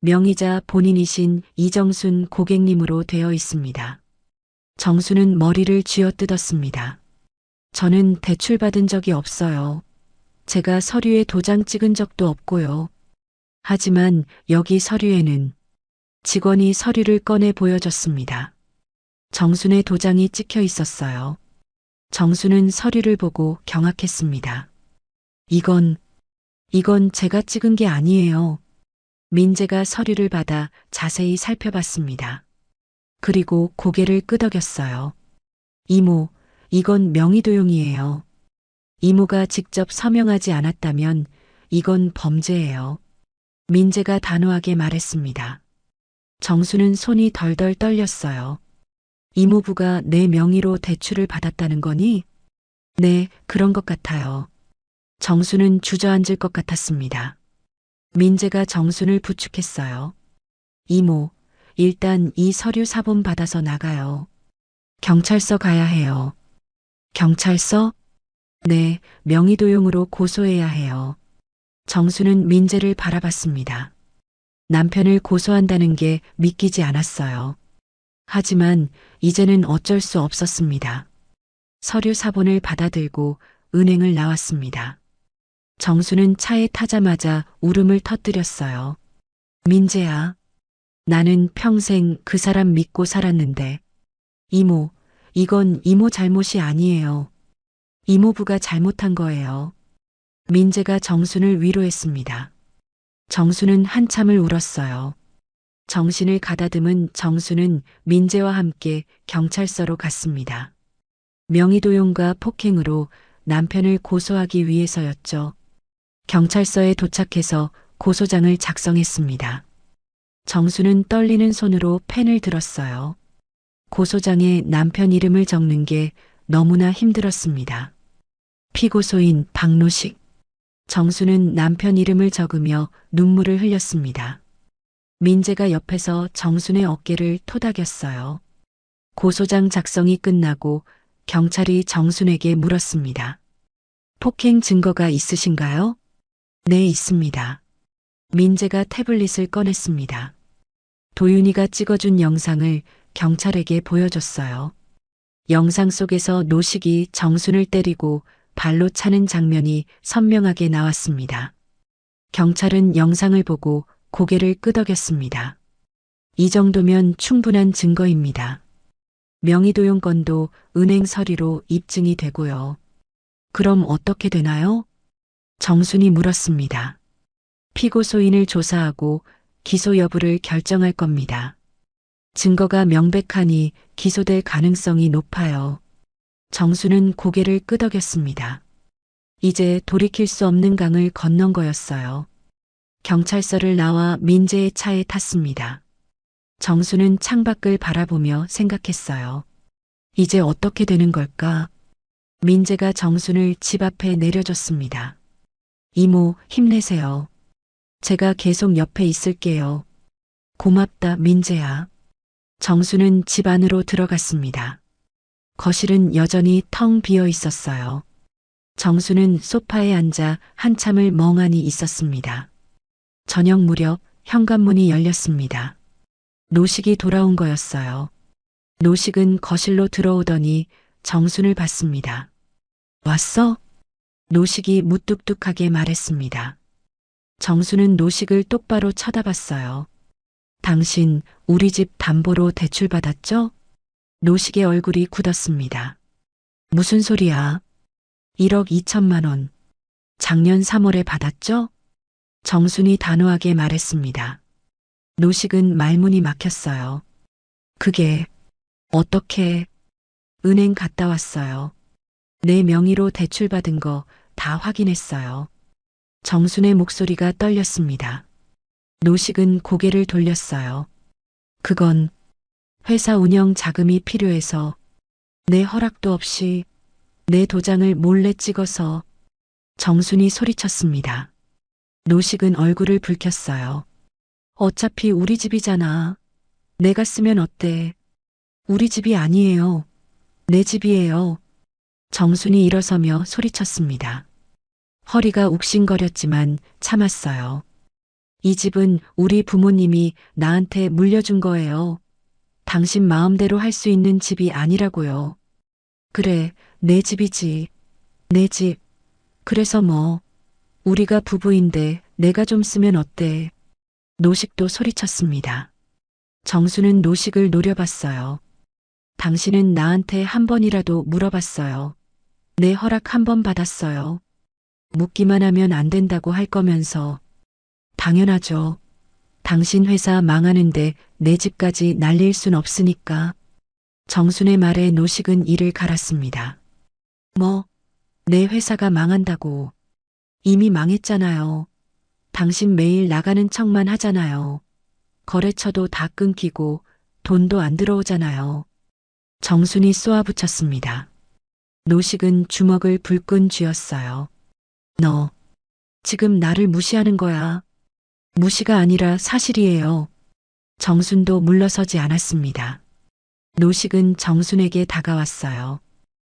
명의자 본인이신 이정순 고객님으로 되어 있습니다. 정수는 머리를 쥐어뜯었습니다. 저는 대출받은 적이 없어요. 제가 서류에 도장 찍은 적도 없고요. 하지만 여기 서류에는 직원이 서류를 꺼내 보여줬습니다. 정순의 도장이 찍혀 있었어요. 정수는 서류를 보고 경악했습니다. 이건 제가 찍은 게 아니에요. 민재가 서류를 받아 자세히 살펴봤습니다. 그리고 고개를 끄덕였어요. 이모, 이건 명의도용이에요. 이모가 직접 서명하지 않았다면 이건 범죄예요. 민재가 단호하게 말했습니다. 정수는 손이 덜덜 떨렸어요. 이모부가 내 명의로 대출을 받았다는 거니? 네, 그런 것 같아요. 정수는 주저앉을 것 같았습니다. 민재가 정순을 부축했어요. 이모, 일단 이 서류 사본 받아서 나가요. 경찰서 가야 해요. 경찰서? 네, 명의도용으로 고소해야 해요. 정수는 민재를 바라봤습니다. 남편을 고소한다는 게 믿기지 않았어요. 하지만 이제는 어쩔 수 없었습니다. 서류 사본을 받아들고 은행을 나왔습니다. 정수는 차에 타자마자 울음을 터뜨렸어요. 민재야, 나는 평생 그 사람 믿고 살았는데. 이모, 이건 이모 잘못이 아니에요. 이모부가 잘못한 거예요. 민재가 정순을 위로했습니다. 정수는 한참을 울었어요. 정신을 가다듬은 정수는 민재와 함께 경찰서로 갔습니다. 명의도용과 폭행으로 남편을 고소하기 위해서였죠. 경찰서에 도착해서 고소장을 작성했습니다. 정수는 떨리는 손으로 펜을 들었어요. 고소장에 남편 이름을 적는 게 너무나 힘들었습니다. 피고소인 박노식. 정수는 남편 이름을 적으며 눈물을 흘렸습니다. 민재가 옆에서 정순의 어깨를 토닥였어요. 고소장 작성이 끝나고 경찰이 정순에게 물었습니다. 폭행 증거가 있으신가요? 네, 있습니다. 민재가 태블릿을 꺼냈습니다. 도윤이가 찍어준 영상을 경찰에게 보여줬어요. 영상 속에서 노식이 정순을 때리고 발로 차는 장면이 선명하게 나왔습니다. 경찰은 영상을 보고 고개를 끄덕였습니다. 이 정도면 충분한 증거입니다. 명의도용 건도 은행 서류로 입증이 되고요. 그럼 어떻게 되나요? 정순이 물었습니다. 피고소인을 조사하고 기소 여부를 결정할 겁니다. 증거가 명백하니 기소될 가능성이 높아요. 정수는 고개를 끄덕였습니다. 이제 돌이킬 수 없는 강을 건넌 거였어요. 경찰서를 나와 민재의 차에 탔습니다. 정수는 창밖을 바라보며 생각했어요. 이제 어떻게 되는 걸까? 민재가 정순을 집 앞에 내려줬습니다. 이모, 힘내세요. 제가 계속 옆에 있을게요. 고맙다, 민재야. 정수는 집 안으로 들어갔습니다. 거실은 여전히 텅 비어 있었어요. 정수는 소파에 앉아 한참을 멍하니 있었습니다. 저녁 무렵 현관문이 열렸습니다. 노식이 돌아온 거였어요. 노식은 거실로 들어오더니 정순을 봤습니다. 왔어? 노식이 무뚝뚝하게 말했습니다. 정수는 노식을 똑바로 쳐다봤어요. 당신 우리 집 담보로 대출 받았죠? 노식의 얼굴이 굳었습니다. 무슨 소리야? 1억 2천만 원. 작년 3월에 받았죠? 정순이 단호하게 말했습니다. 노식은 말문이 막혔어요. 그게 어떻게? 은행 갔다 왔어요. 내 명의로 대출 받은 거 다 확인했어요. 정순의 목소리가 떨렸습니다. 노식은 고개를 돌렸어요. 그건 회사 운영 자금이 필요해서 내 허락도 없이 내 도장을 몰래 찍어서. 정순이 소리쳤습니다. 노식은 얼굴을 붉혔어요. 어차피 우리 집이잖아. 내가 쓰면 어때? 우리 집이 아니에요. 내 집이에요. 정순이 일어서며 소리쳤습니다. 허리가 욱신거렸지만 참았어요. 이 집은 우리 부모님이 나한테 물려준 거예요. 당신 마음대로 할 수 있는 집이 아니라고요. 그래, 내 집이지. 내 집. 그래서 뭐. 우리가 부부인데 내가 좀 쓰면 어때? 노식도 소리쳤습니다. 정수는 노식을 노려봤어요. 당신은 나한테 한 번이라도 물어봤어요. 내 허락 한 번 받았어요. 묻기만 하면 안 된다고 할 거면서. 당연하죠. 당신 회사 망하는데 내 집까지 날릴 순 없으니까. 정순의 말에 노식은 이를 갈았습니다. 뭐, 내 회사가 망한다고. 이미 망했잖아요. 당신 매일 나가는 척만 하잖아요. 거래처도 다 끊기고 돈도 안 들어오잖아요. 정순이 쏘아붙였습니다. 노식은 주먹을 불끈 쥐었어요. 너, 지금 나를 무시하는 거야. 무시가 아니라 사실이에요. 정순도 물러서지 않았습니다. 노식은 정순에게 다가왔어요.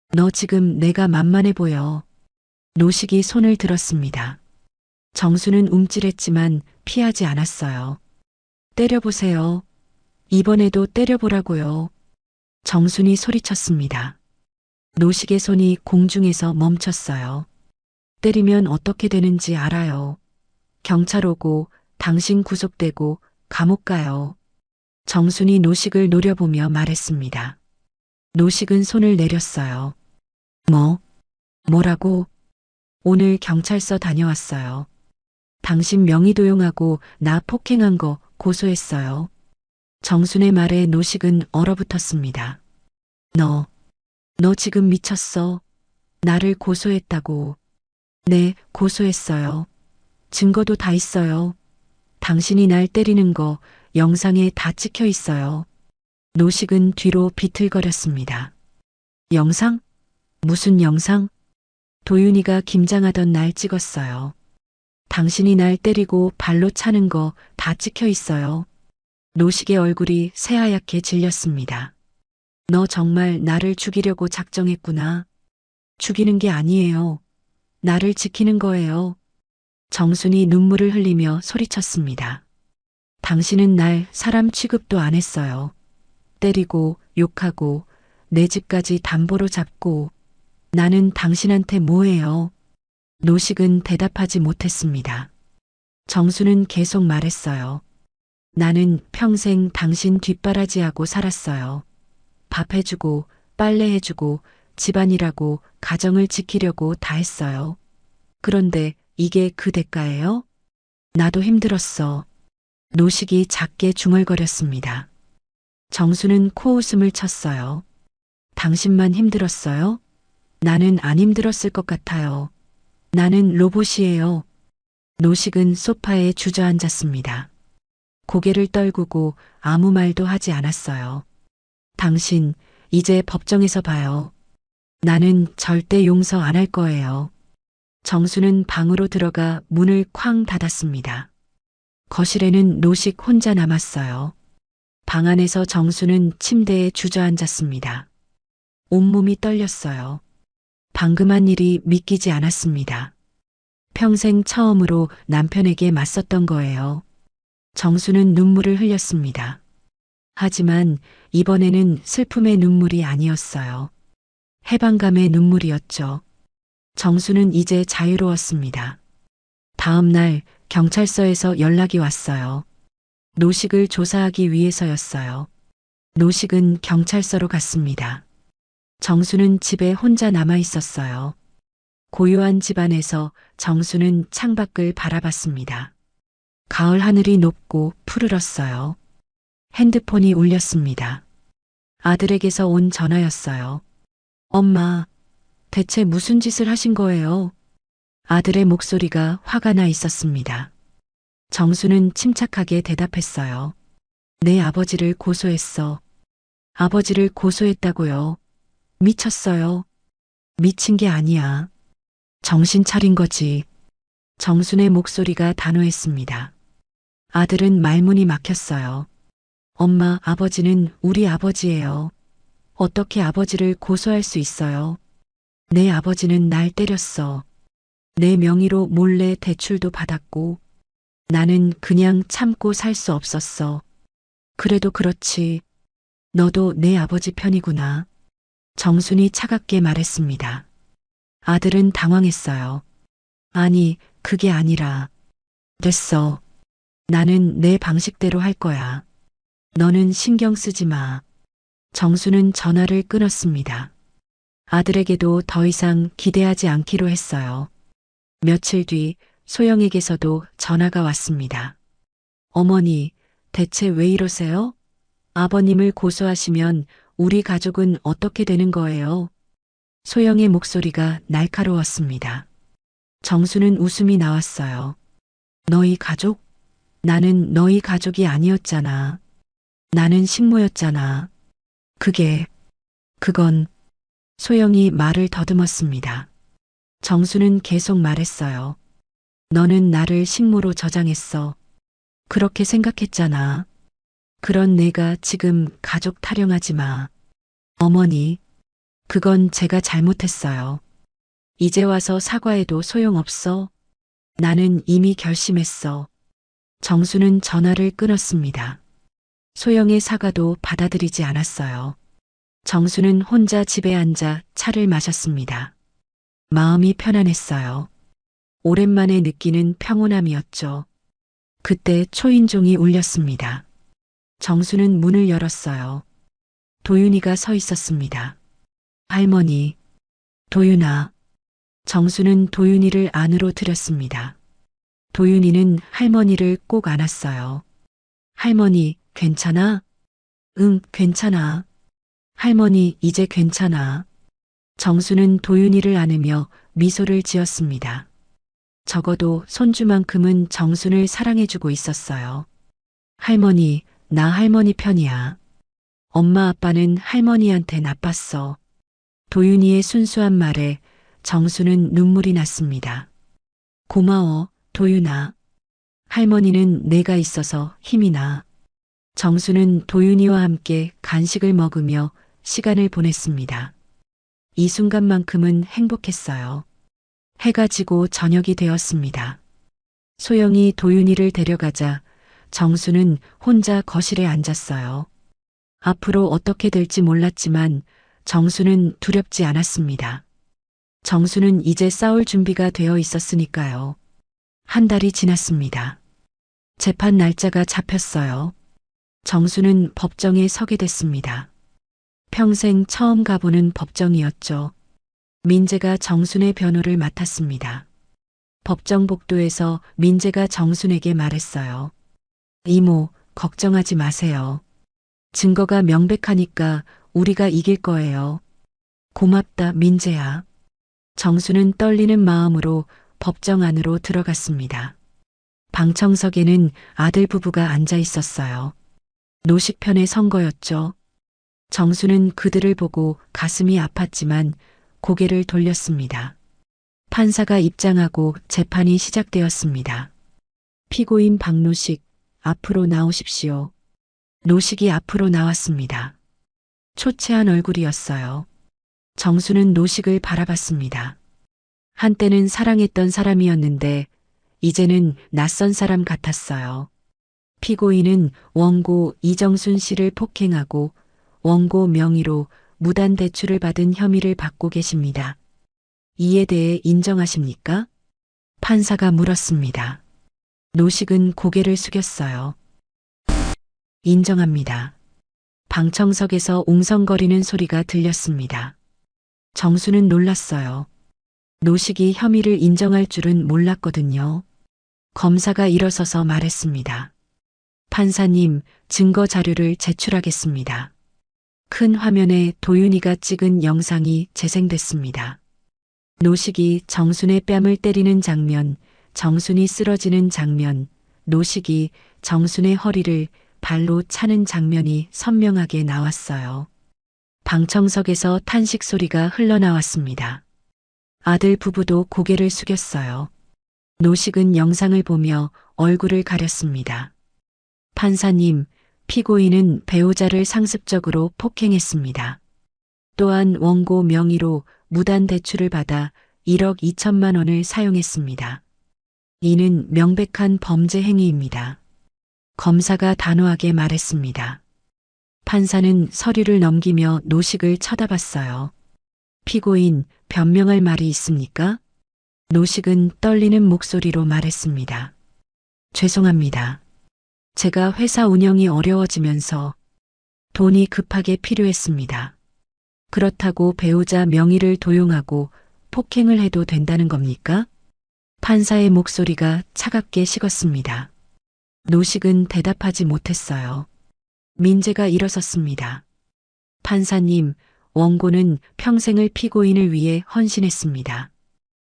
너 지금 내가 만만해 보여. 노식이 손을 들었습니다. 정순은 움찔했지만 피하지 않았어요. 때려보세요. 이번에도 때려보라고요. 정순이 소리쳤습니다. 노식의 손이 공중에서 멈췄어요. 때리면 어떻게 되는지 알아요. 경찰 오고 당신 구속되고 감옥 가요. 정순이 노식을 노려보며 말했습니다. 노식은 손을 내렸어요. 뭐라고? 오늘 경찰서 다녀왔어요. 당신 명의도용하고 나 폭행한 거 고소했어요. 정순의 말에 노식은 얼어붙었습니다. 너 지금 미쳤어. 나를 고소했다고. 네, 고소했어요. 증거도 다 있어요. 당신이 날 때리는 거 영상에 다 찍혀 있어요. 노식은 뒤로 비틀거렸습니다. 영상? 무슨 영상? 도윤이가 김장하던 날 찍었어요. 당신이 날 때리고 발로 차는 거 다 찍혀 있어요. 노식의 얼굴이 새하얗게 질렸습니다. 너 정말 나를 죽이려고 작정했구나. 죽이는 게 아니에요. 나를 지키는 거예요. 정순이 눈물을 흘리며 소리쳤습니다. 당신은 날 사람 취급도 안 했어요. 때리고 욕하고 내 집까지 담보로 잡고 나는 당신한테 뭐해요? 노식은 대답하지 못했습니다. 정수는 계속 말했어요. 나는 평생 당신 뒷바라지하고 살았어요. 밥 해주고 빨래 해주고 집안일하고 가정을 지키려고 다 했어요. 그런데 이게 그 대가예요? 나도 힘들었어. 노식이 작게 중얼거렸습니다. 정수는 코웃음을 쳤어요. 당신만 힘들었어요? 나는 안 힘들었을 것 같아요. 나는 로봇이에요. 노식은 소파에 주저앉았습니다. 고개를 떨구고 아무 말도 하지 않았어요. 당신, 이제 법정에서 봐요. 나는 절대 용서 안 할 거예요. 정수는 방으로 들어가 문을 쾅 닫았습니다. 거실에는 노식 혼자 남았어요. 방 안에서 정수는 침대에 주저앉았습니다. 온몸이 떨렸어요. 방금 한 일이 믿기지 않았습니다. 평생 처음으로 남편에게 맞섰던 거예요. 정수는 눈물을 흘렸습니다. 하지만 이번에는 슬픔의 눈물이 아니었어요. 해방감의 눈물이었죠. 정수는 이제 자유로웠습니다. 다음 날 경찰서에서 연락이 왔어요. 노식을 조사하기 위해서였어요. 노식은 경찰서로 갔습니다. 정수는 집에 혼자 남아 있었어요. 고요한 집안에서 정수는 창밖을 바라봤습니다. 가을 하늘이 높고 푸르렀어요. 핸드폰이 울렸습니다. 아들에게서 온 전화였어요. 엄마, 대체 무슨 짓을 하신 거예요? 아들의 목소리가 화가 나 있었습니다. 정수는 침착하게 대답했어요. 내 아버지를 고소했어. 아버지를 고소했다고요. 미쳤어요. 미친 게 아니야. 정신 차린 거지. 정순의 목소리가 단호했습니다. 아들은 말문이 막혔어요. 엄마, 아버지는 우리 아버지예요. 어떻게 아버지를 고소할 수 있어요? 내 아버지는 날 때렸어. 내 명의로 몰래 대출도 받았고 나는 그냥 참고 살 수 없었어. 그래도 그렇지. 너도 내 아버지 편이구나. 정순이 차갑게 말했습니다. 아들은 당황했어요. 아니, 그게 아니라. 됐어. 나는 내 방식대로 할 거야. 너는 신경 쓰지 마. 정수는 전화를 끊었습니다. 아들에게도 더 이상 기대하지 않기로 했어요. 며칠 뒤 소영에게서도 전화가 왔습니다. 어머니, 대체 왜 이러세요? 아버님을 고소하시면 우리 가족은 어떻게 되는 거예요? 소영의 목소리가 날카로웠습니다. 정수는 웃음이 나왔어요. 너희 가족? 나는 너희 가족이 아니었잖아. 나는 식모였잖아. 그건 소영이 말을 더듬었습니다. 정수는 계속 말했어요. 너는 나를 식모로 저장했어. 그렇게 생각했잖아. 그런 내가 지금 가족 타령하지 마. 어머니, 그건 제가 잘못했어요. 이제 와서 사과해도 소용없어. 나는 이미 결심했어. 정수는 전화를 끊었습니다. 소영의 사과도 받아들이지 않았어요. 정수는 혼자 집에 앉아 차를 마셨습니다. 마음이 편안했어요. 오랜만에 느끼는 평온함이었죠. 그때 초인종이 울렸습니다. 정수는 문을 열었어요. 도윤이가 서 있었습니다. 할머니, 도윤아. 정수는 도윤이를 안으로 들였습니다. 도윤이는 할머니를 꼭 안았어요. 할머니, 괜찮아? 응, 괜찮아. 할머니, 이제 괜찮아. 정수는 도윤이를 안으며 미소를 지었습니다. 적어도 손주만큼은 정순을 사랑해주고 있었어요. 할머니, 나 할머니 편이야. 엄마 아빠는 할머니한테 나빴어. 도윤이의 순수한 말에 정수는 눈물이 났습니다. 고마워, 도윤아. 할머니는 내가 있어서 힘이 나. 정수는 도윤이와 함께 간식을 먹으며 시간을 보냈습니다. 이 순간만큼은 행복했어요. 해가 지고 저녁이 되었습니다. 소영이 도윤이를 데려가자 정수는 혼자 거실에 앉았어요. 앞으로 어떻게 될지 몰랐지만 정수는 두렵지 않았습니다. 정수는 이제 싸울 준비가 되어 있었으니까요. 한 달이 지났습니다. 재판 날짜가 잡혔어요. 정수는 법정에 서게 됐습니다. 평생 처음 가보는 법정이었죠. 민재가 정순의 변호를 맡았습니다. 법정 복도에서 민재가 정순에게 말했어요. 이모, 걱정하지 마세요. 증거가 명백하니까 우리가 이길 거예요. 고맙다, 민재야. 정수는 떨리는 마음으로 법정 안으로 들어갔습니다. 방청석에는 아들 부부가 앉아 있었어요. 노식편의 선거였죠. 정수는 그들을 보고 가슴이 아팠지만 고개를 돌렸습니다. 판사가 입장하고 재판이 시작되었습니다. 피고인 박노식, 앞으로 나오십시오. 노식이 앞으로 나왔습니다. 초췌한 얼굴이었어요. 정수는 노식을 바라봤습니다. 한때는 사랑했던 사람이었는데 이제는 낯선 사람 같았어요. 피고인은 원고 이정순 씨를 폭행하고 원고 명의로 무단 대출을 받은 혐의를 받고 계십니다. 이에 대해 인정하십니까? 판사가 물었습니다. 노식은 고개를 숙였어요. 인정합니다. 방청석에서 웅성거리는 소리가 들렸습니다. 정수는 놀랐어요. 노식이 혐의를 인정할 줄은 몰랐거든요. 검사가 일어서서 말했습니다. 판사님, 증거 자료를 제출하겠습니다. 큰 화면에 도윤이가 찍은 영상이 재생됐습니다. 노식이 정순의 뺨을 때리는 장면, 정순이 쓰러지는 장면, 노식이 정순의 허리를 발로 차는 장면이 선명하게 나왔어요. 방청석에서 탄식 소리가 흘러나왔습니다. 아들 부부도 고개를 숙였어요. 노식은 영상을 보며 얼굴을 가렸습니다. 판사님, 피고인은 배우자를 상습적으로 폭행했습니다. 또한 원고 명의로 무단 대출을 받아 1억 2천만 원을 사용했습니다. 이는 명백한 범죄 행위입니다. 검사가 단호하게 말했습니다. 판사는 서류를 넘기며 노식을 쳐다봤어요. 피고인, 변명할 말이 있습니까? 노식은 떨리는 목소리로 말했습니다. 죄송합니다. 제가 회사 운영이 어려워지면서 돈이 급하게 필요했습니다. 그렇다고 배우자 명의를 도용하고 폭행을 해도 된다는 겁니까? 판사의 목소리가 차갑게 식었습니다. 노식은 대답하지 못했어요. 민재가 일어섰습니다. 판사님, 원고는 평생을 피고인을 위해 헌신했습니다.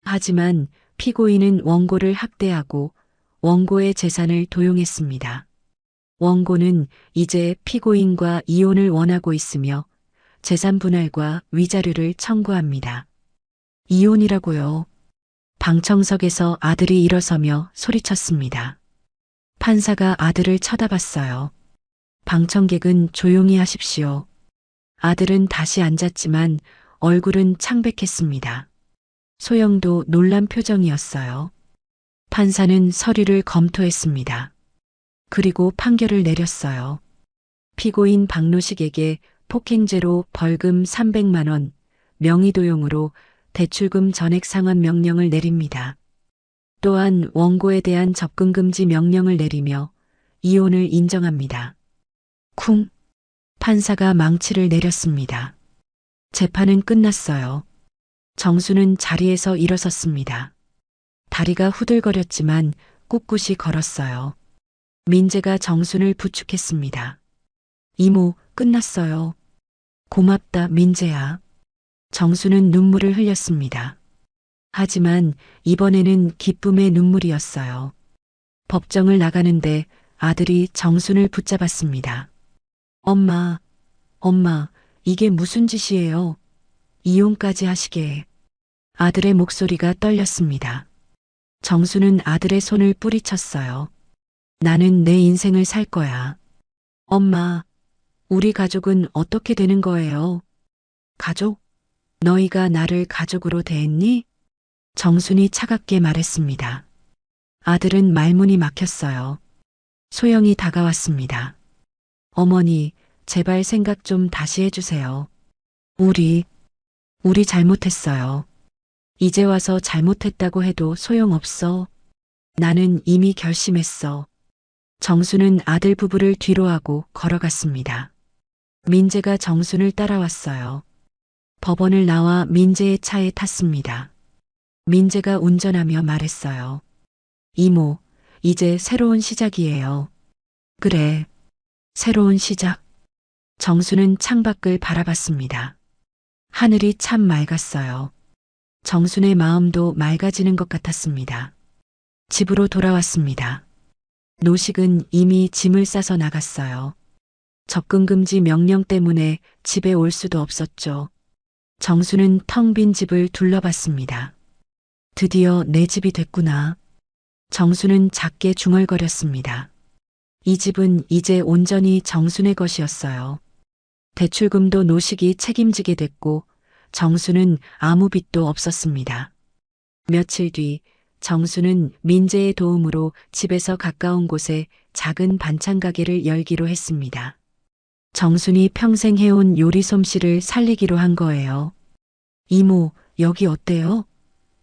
하지만 피고인은 원고를 학대하고 원고의 재산을 도용했습니다. 원고는 이제 피고인과 이혼을 원하고 있으며 재산 분할과 위자료를 청구합니다. 이혼이라고요? 방청석에서 아들이 일어서며 소리쳤습니다. 판사가 아들을 쳐다봤어요. 방청객은 조용히 하십시오. 아들은 다시 앉았지만 얼굴은 창백했습니다. 소영도 놀란 표정이었어요. 판사는 서류를 검토했습니다. 그리고 판결을 내렸어요. 피고인 박노식에게 폭행죄로 벌금 300만 원, 명의도용으로 대출금 전액 상환 명령을 내립니다. 또한 원고에 대한 접근금지 명령을 내리며 이혼을 인정합니다. 쿵! 판사가 망치를 내렸습니다. 재판은 끝났어요. 정수는 자리에서 일어섰습니다. 다리가 후들거렸지만 꿋꿋이 걸었어요. 민재가 정순을 부축했습니다. 이모, 끝났어요. 고맙다, 민재야. 정수는 눈물을 흘렸습니다. 하지만 이번에는 기쁨의 눈물이었어요. 법정을 나가는데 아들이 정순을 붙잡았습니다. 엄마, 이게 무슨 짓이에요? 이혼까지 하시게. 아들의 목소리가 떨렸습니다. 정수는 아들의 손을 뿌리쳤어요. 나는 내 인생을 살 거야. 엄마, 우리 가족은 어떻게 되는 거예요? 가족? 너희가 나를 가족으로 대했니? 정순이 차갑게 말했습니다. 아들은 말문이 막혔어요. 소영이 다가왔습니다. 어머니, 제발 생각 좀 다시 해주세요. 우리 잘못했어요. 이제 와서 잘못했다고 해도 소용없어. 나는 이미 결심했어. 정수는 아들 부부를 뒤로하고 걸어갔습니다. 민재가 정순을 따라왔어요. 법원을 나와 민재의 차에 탔습니다. 민재가 운전하며 말했어요. 이모, 이제 새로운 시작이에요. 그래, 새로운 시작. 정수는 창밖을 바라봤습니다. 하늘이 참 맑았어요. 정순의 마음도 맑아지는 것 같았습니다. 집으로 돌아왔습니다. 노식은 이미 짐을 싸서 나갔어요. 접근금지 명령 때문에 집에 올 수도 없었죠. 정수는 텅 빈 집을 둘러봤습니다. 드디어 내 집이 됐구나. 정수는 작게 중얼거렸습니다. 이 집은 이제 온전히 정순의 것이었어요. 대출금도 노식이 책임지게 됐고 정수는 아무 빚도 없었습니다. 며칠 뒤 정수는 민재의 도움으로 집에서 가까운 곳에 작은 반찬 가게를 열기로 했습니다. 정순이 평생 해온 요리 솜씨를 살리기로 한 거예요. 이모, 여기 어때요?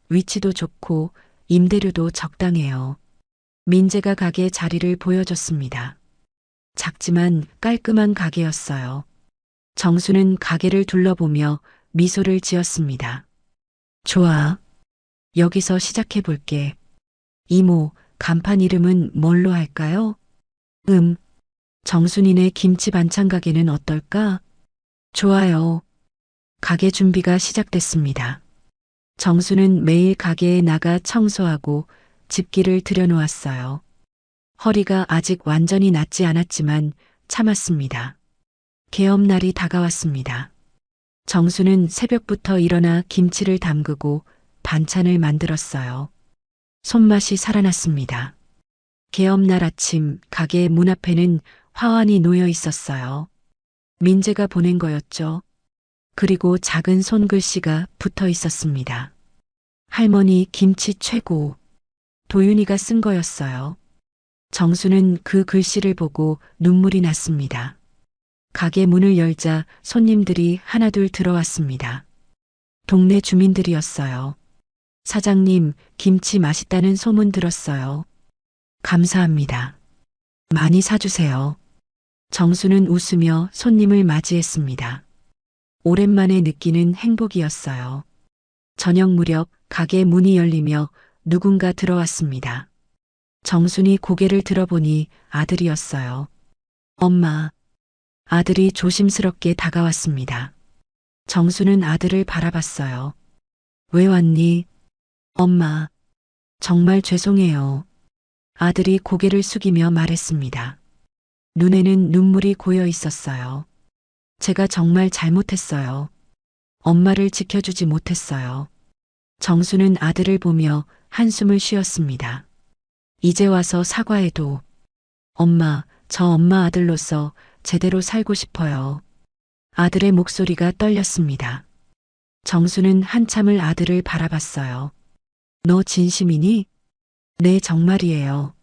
위치도 좋고 임대료도 적당해요. 민재가 가게 자리를 보여줬습니다. 작지만 깔끔한 가게였어요. 정수는 가게를 둘러보며 미소를 지었습니다. 좋아. 여기서 시작해 볼게. 이모, 간판 이름은 뭘로 할까요? 정순이네 김치 반찬 가게는 어떨까? 좋아요. 가게 준비가 시작됐습니다. 정수는 매일 가게에 나가 청소하고 집기를 들여놓았어요. 허리가 아직 완전히 낫지 않았지만 참았습니다. 개업날이 다가왔습니다. 정수는 새벽부터 일어나 김치를 담그고 반찬을 만들었어요. 손맛이 살아났습니다. 개업날 아침 가게 문 앞에는 화환이 놓여 있었어요. 민재가 보낸 거였죠. 그리고 작은 손글씨가 붙어 있었습니다. 할머니 김치 최고. 도윤이가 쓴 거였어요. 정수는 그 글씨를 보고 눈물이 났습니다. 가게 문을 열자 손님들이 하나둘 들어왔습니다. 동네 주민들이었어요. 사장님, 김치 맛있다는 소문 들었어요. 감사합니다. 많이 사주세요. 정수는 웃으며 손님을 맞이했습니다. 오랜만에 느끼는 행복이었어요. 저녁 무렵 가게 문이 열리며 누군가 들어왔습니다. 정순이 고개를 들어보니 아들이었어요. 엄마. 아들이 조심스럽게 다가왔습니다. 정수는 아들을 바라봤어요. 왜 왔니? 엄마. 정말 죄송해요. 아들이 고개를 숙이며 말했습니다. 눈에는 눈물이 고여 있었어요. 제가 정말 잘못했어요. 엄마를 지켜주지 못했어요. 정수는 아들을 보며 한숨을 쉬었습니다. 이제 와서 사과해도. 엄마, 저 엄마 아들로서 제대로 살고 싶어요. 아들의 목소리가 떨렸습니다. 정수는 한참을 아들을 바라봤어요. 너 진심이니? 네, 정말이에요.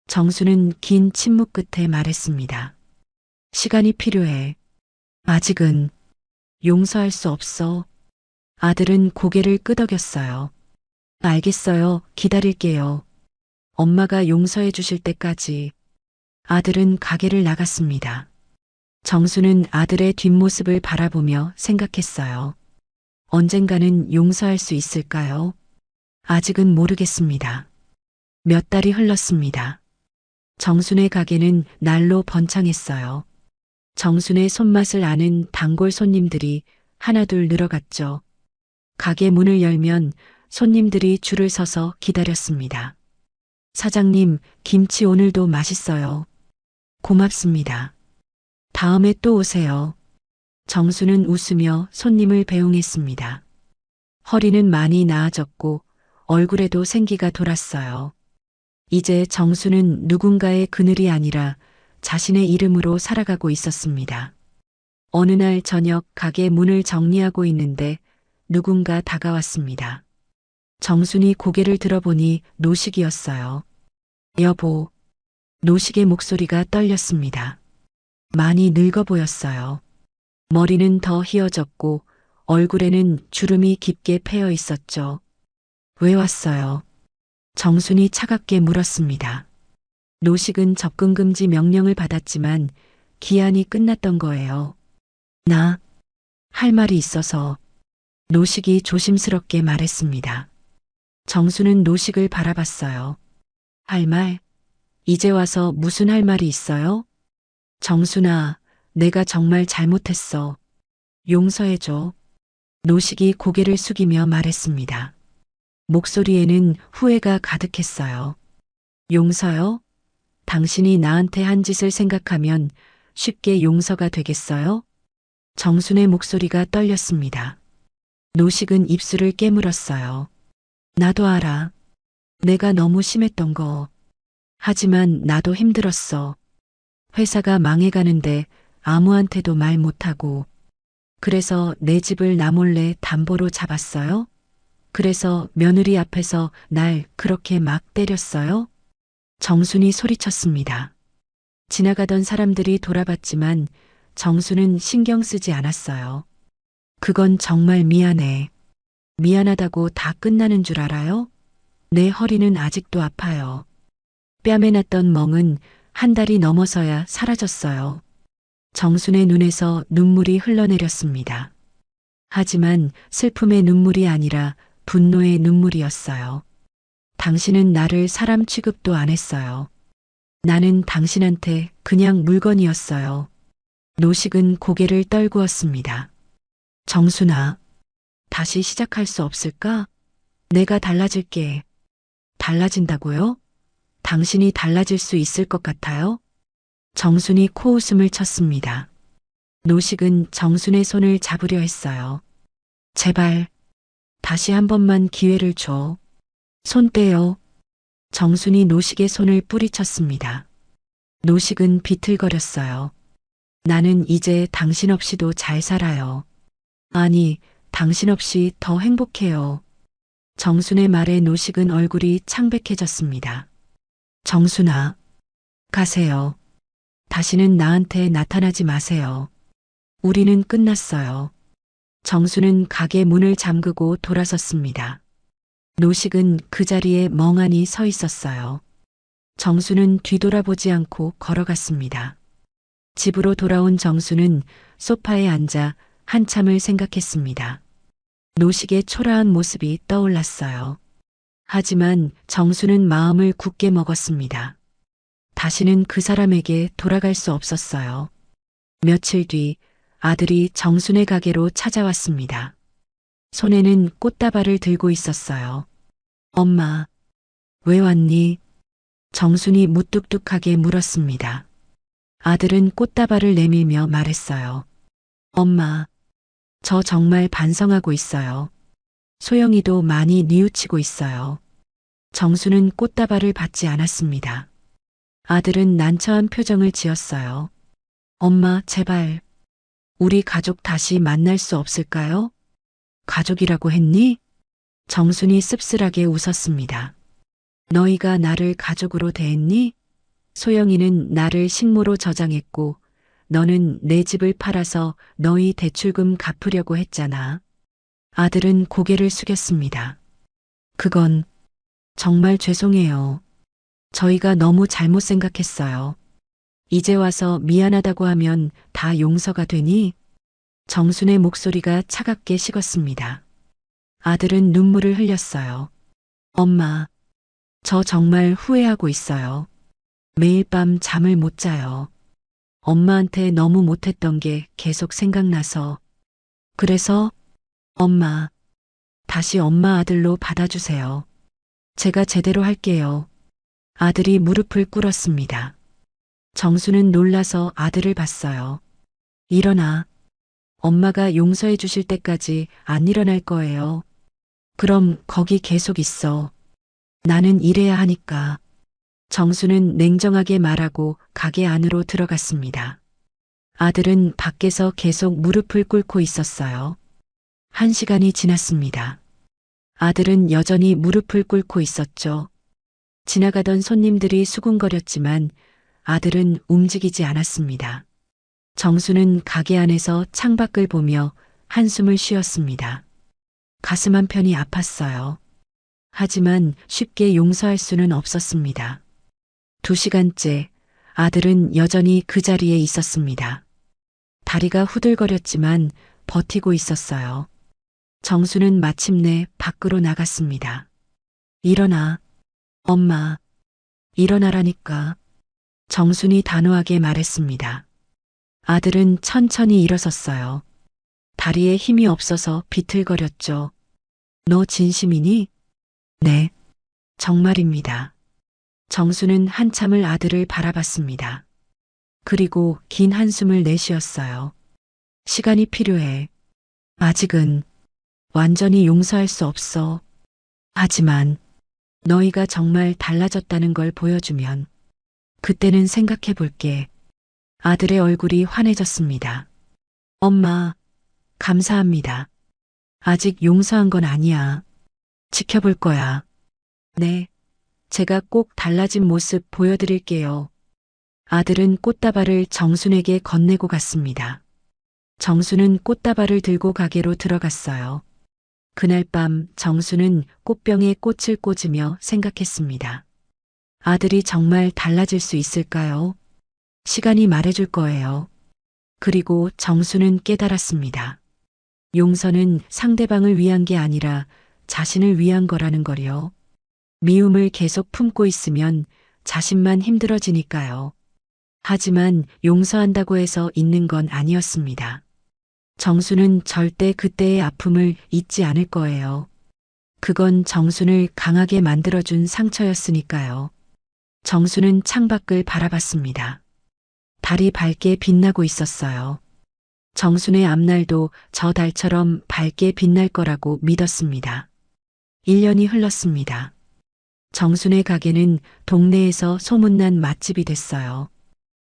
정수는 긴 침묵 끝에 말했습니다. 시간이 필요해. 아직은 용서할 수 없어. 아들은 고개를 끄덕였어요. 알겠어요. 기다릴게요. 엄마가 용서해 주실 때까지. 아들은 가게를 나갔습니다. 정수는 아들의 뒷모습을 바라보며 생각했어요. 언젠가는 용서할 수 있을까요? 아직은 모르겠습니다. 몇 달이 흘렀습니다. 정순의 가게는 날로 번창했어요. 정순의 손맛을 아는 단골 손님들이 하나둘 늘어갔죠. 가게 문을 열면 손님들이 줄을 서서 기다렸습니다. 사장님, 김치 오늘도 맛있어요. 고맙습니다. 다음에 또 오세요. 정수는 웃으며 손님을 배웅했습니다. 허리는 많이 나아졌고 얼굴에도 생기가 돌았어요. 이제 정수는 누군가의 그늘이 아니라 자신의 이름으로 살아가고 있었습니다. 어느 날 저녁 가게 문을 정리하고 있는데 누군가 다가왔습니다. 정순이 고개를 들어보니 노식이었어요. 여보. 노식의 목소리가 떨렸습니다. 많이 늙어 보였어요. 머리는 더 휘어졌고 얼굴에는 주름이 깊게 패여 있었죠. 왜 왔어요? 정순이 차갑게 물었습니다. 노식은 접근 금지 명령을 받았지만 기한이 끝났던 거예요. 나 할 말이 있어서. 노식이 조심스럽게 말했습니다. 정수는 노식을 바라봤어요. 할 말? 이제 와서 무슨 할 말이 있어요? 정순아, 내가 정말 잘못했어. 용서해줘. 노식이 고개를 숙이며 말했습니다. 목소리에는 후회가 가득했어요. 용서요? 당신이 나한테 한 짓을 생각하면 쉽게 용서가 되겠어요? 정순의 목소리가 떨렸습니다. 노식은 입술을 깨물었어요. 나도 알아. 내가 너무 심했던 거. 하지만 나도 힘들었어. 회사가 망해가는데 아무한테도 말 못하고. 그래서 내 집을 나 몰래 담보로 잡았어요? 그래서 며느리 앞에서 날 그렇게 막 때렸어요? 정순이 소리쳤습니다. 지나가던 사람들이 돌아봤지만 정수는 신경 쓰지 않았어요. 그건 정말 미안해. 미안하다고 다 끝나는 줄 알아요? 내 허리는 아직도 아파요. 뺨에 났던 멍은 한 달이 넘어서야 사라졌어요. 정순의 눈에서 눈물이 흘러내렸습니다. 하지만 슬픔의 눈물이 아니라 분노의 눈물이었어요. 당신은 나를 사람 취급도 안 했어요. 나는 당신한테 그냥 물건이었어요. 노식은 고개를 떨구었습니다. 정순아, 다시 시작할 수 없을까? 내가 달라질게. 달라진다고요? 당신이 달라질 수 있을 것 같아요? 정순이 코웃음을 쳤습니다. 노식은 정순의 손을 잡으려 했어요. 제발, 다시 한 번만 기회를 줘. 손 떼요. 정순이 노식의 손을 뿌리쳤습니다. 노식은 비틀거렸어요. 나는 이제 당신 없이도 잘 살아요. 아니, 당신 없이 더 행복해요. 정순의 말에 노식은 얼굴이 창백해졌습니다. 정순아, 가세요. 다시는 나한테 나타나지 마세요. 우리는 끝났어요. 정순은 가게 문을 잠그고 돌아섰습니다. 노식은 그 자리에 멍하니 서 있었어요. 정수는 뒤돌아보지 않고 걸어갔습니다. 집으로 돌아온 정수는 소파에 앉아 한참을 생각했습니다. 노식의 초라한 모습이 떠올랐어요. 하지만 정수는 마음을 굳게 먹었습니다. 다시는 그 사람에게 돌아갈 수 없었어요. 며칠 뒤 아들이 정순의 가게로 찾아왔습니다. 손에는 꽃다발을 들고 있었어요. 엄마, 왜 왔니? 정순이 무뚝뚝하게 물었습니다. 아들은 꽃다발을 내밀며 말했어요. 엄마, 저 정말 반성하고 있어요. 소영이도 많이 뉘우치고 있어요. 정수는 꽃다발을 받지 않았습니다. 아들은 난처한 표정을 지었어요. 엄마, 제발. 우리 가족 다시 만날 수 없을까요? 가족이라고 했니? 정순이 씁쓸하게 웃었습니다. 너희가 나를 가족으로 대했니? 소영이는 나를 식모로 저장했고 너는 내 집을 팔아서 너희 대출금 갚으려고 했잖아. 아들은 고개를 숙였습니다. 그건 정말 죄송해요. 저희가 너무 잘못 생각했어요. 이제 와서 미안하다고 하면 다 용서가 되니? 정순의 목소리가 차갑게 식었습니다. 아들은 눈물을 흘렸어요. 엄마, 저 정말 후회하고 있어요. 매일 밤 잠을 못 자요. 엄마한테 너무 못했던 게 계속 생각나서. 그래서 엄마, 다시 엄마 아들로 받아주세요. 제가 제대로 할게요. 아들이 무릎을 꿇었습니다. 정수는 놀라서 아들을 봤어요. 일어나. 엄마가 용서해 주실 때까지 안 일어날 거예요. 그럼 거기 계속 있어. 나는 일해야 하니까. 정수는 냉정하게 말하고 가게 안으로 들어갔습니다. 아들은 밖에서 계속 무릎을 꿇고 있었어요. 1시간이 지났습니다. 아들은 여전히 무릎을 꿇고 있었죠. 지나가던 손님들이 수군거렸지만 아들은 움직이지 않았습니다. 정수는 가게 안에서 창밖을 보며 한숨을 쉬었습니다. 가슴 한편이 아팠어요. 하지만 쉽게 용서할 수는 없었습니다. 2시간째 아들은 여전히 그 자리에 있었습니다. 다리가 후들거렸지만 버티고 있었어요. 정수는 마침내 밖으로 나갔습니다. 일어나. 엄마, 일어나라니까. 정순이 단호하게 말했습니다. 아들은 천천히 일어섰어요. 다리에 힘이 없어서 비틀거렸죠. 너 진심이니? 네, 정말입니다. 정수는 한참을 아들을 바라봤습니다. 그리고 긴 한숨을 내쉬었어요. 시간이 필요해. 아직은 완전히 용서할 수 없어. 하지만 너희가 정말 달라졌다는 걸 보여주면 그때는 생각해 볼게. 아들의 얼굴이 환해졌습니다. 엄마, 감사합니다. 아직 용서한 건 아니야. 지켜볼 거야. 네, 제가 꼭 달라진 모습 보여드릴게요. 아들은 꽃다발을 정순에게 건네고 갔습니다. 정순은 꽃다발을 들고 가게로 들어갔어요. 그날 밤 정수는 꽃병에 꽃을 꽂으며 생각했습니다. 아들이 정말 달라질 수 있을까요? 시간이 말해줄 거예요. 그리고 정수는 깨달았습니다. 용서는 상대방을 위한 게 아니라 자신을 위한 거라는 거요. 미움을 계속 품고 있으면 자신만 힘들어지니까요. 하지만 용서한다고 해서 있는 건 아니었습니다. 정수는 절대 그때의 아픔을 잊지 않을 거예요. 그건 정순을 강하게 만들어준 상처였으니까요. 정수는 창밖을 바라봤습니다. 달이 밝게 빛나고 있었어요. 정순의 앞날도 저 달처럼 밝게 빛날 거라고 믿었습니다. 1년이 흘렀습니다. 정순의 가게는 동네에서 소문난 맛집이 됐어요.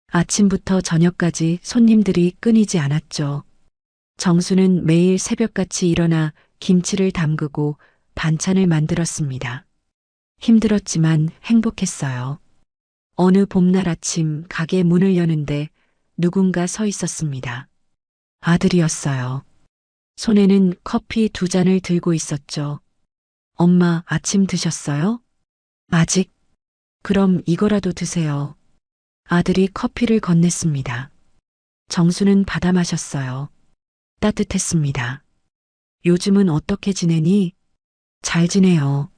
아침부터 저녁까지 손님들이 끊이지 않았죠. 정수는 매일 새벽같이 일어나 김치를 담그고 반찬을 만들었습니다. 힘들었지만 행복했어요. 어느 봄날 아침 가게 문을 여는데 누군가 서 있었습니다. 아들이었어요. 손에는 커피 2잔을 들고 있었죠. 엄마, 아침 드셨어요? 아직? 그럼 이거라도 드세요. 아들이 커피를 건넸습니다. 정수는 받아 마셨어요. 따뜻했습니다. 요즘은 어떻게 지내니? 잘 지내요.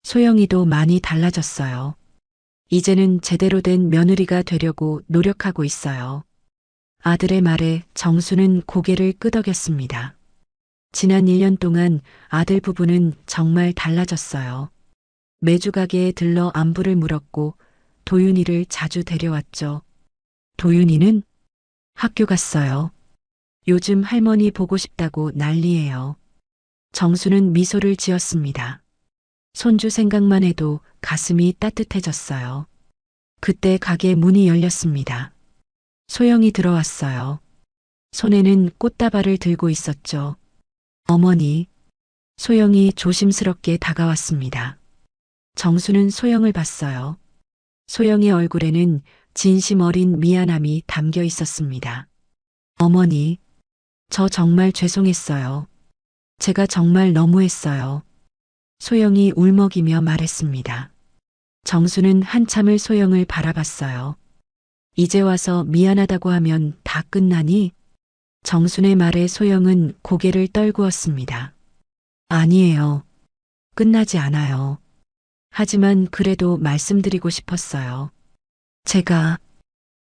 소영이도 많이 달라졌어요. 이제는 제대로 된 며느리가 되려고 노력하고 있어요. 아들의 말에 정수는 고개를 끄덕였습니다. 지난 1년 동안 아들 부부는 정말 달라졌어요. 매주 가게에 들러 안부를 물었고 도윤이를 자주 데려왔죠. 도윤이는 학교 갔어요. 요즘 할머니 보고 싶다고 난리예요. 정수는 미소를 지었습니다. 손주 생각만 해도 가슴이 따뜻해졌어요. 그때 가게 문이 열렸습니다. 소영이 들어왔어요. 손에는 꽃다발을 들고 있었죠. 어머니, 소영이 조심스럽게 다가왔습니다. 정수는 소영을 봤어요. 소영의 얼굴에는 진심 어린 미안함이 담겨 있었습니다. 어머니, 저 정말 죄송했어요. 제가 정말 너무했어요. 소영이 울먹이며 말했습니다. 정수는 한참을 소영을 바라봤어요. 이제 와서 미안하다고 하면 다 끝나니? 정순의 말에 소영은 고개를 떨구었습니다. 아니에요. 끝나지 않아요. 하지만 그래도 말씀드리고 싶었어요. 제가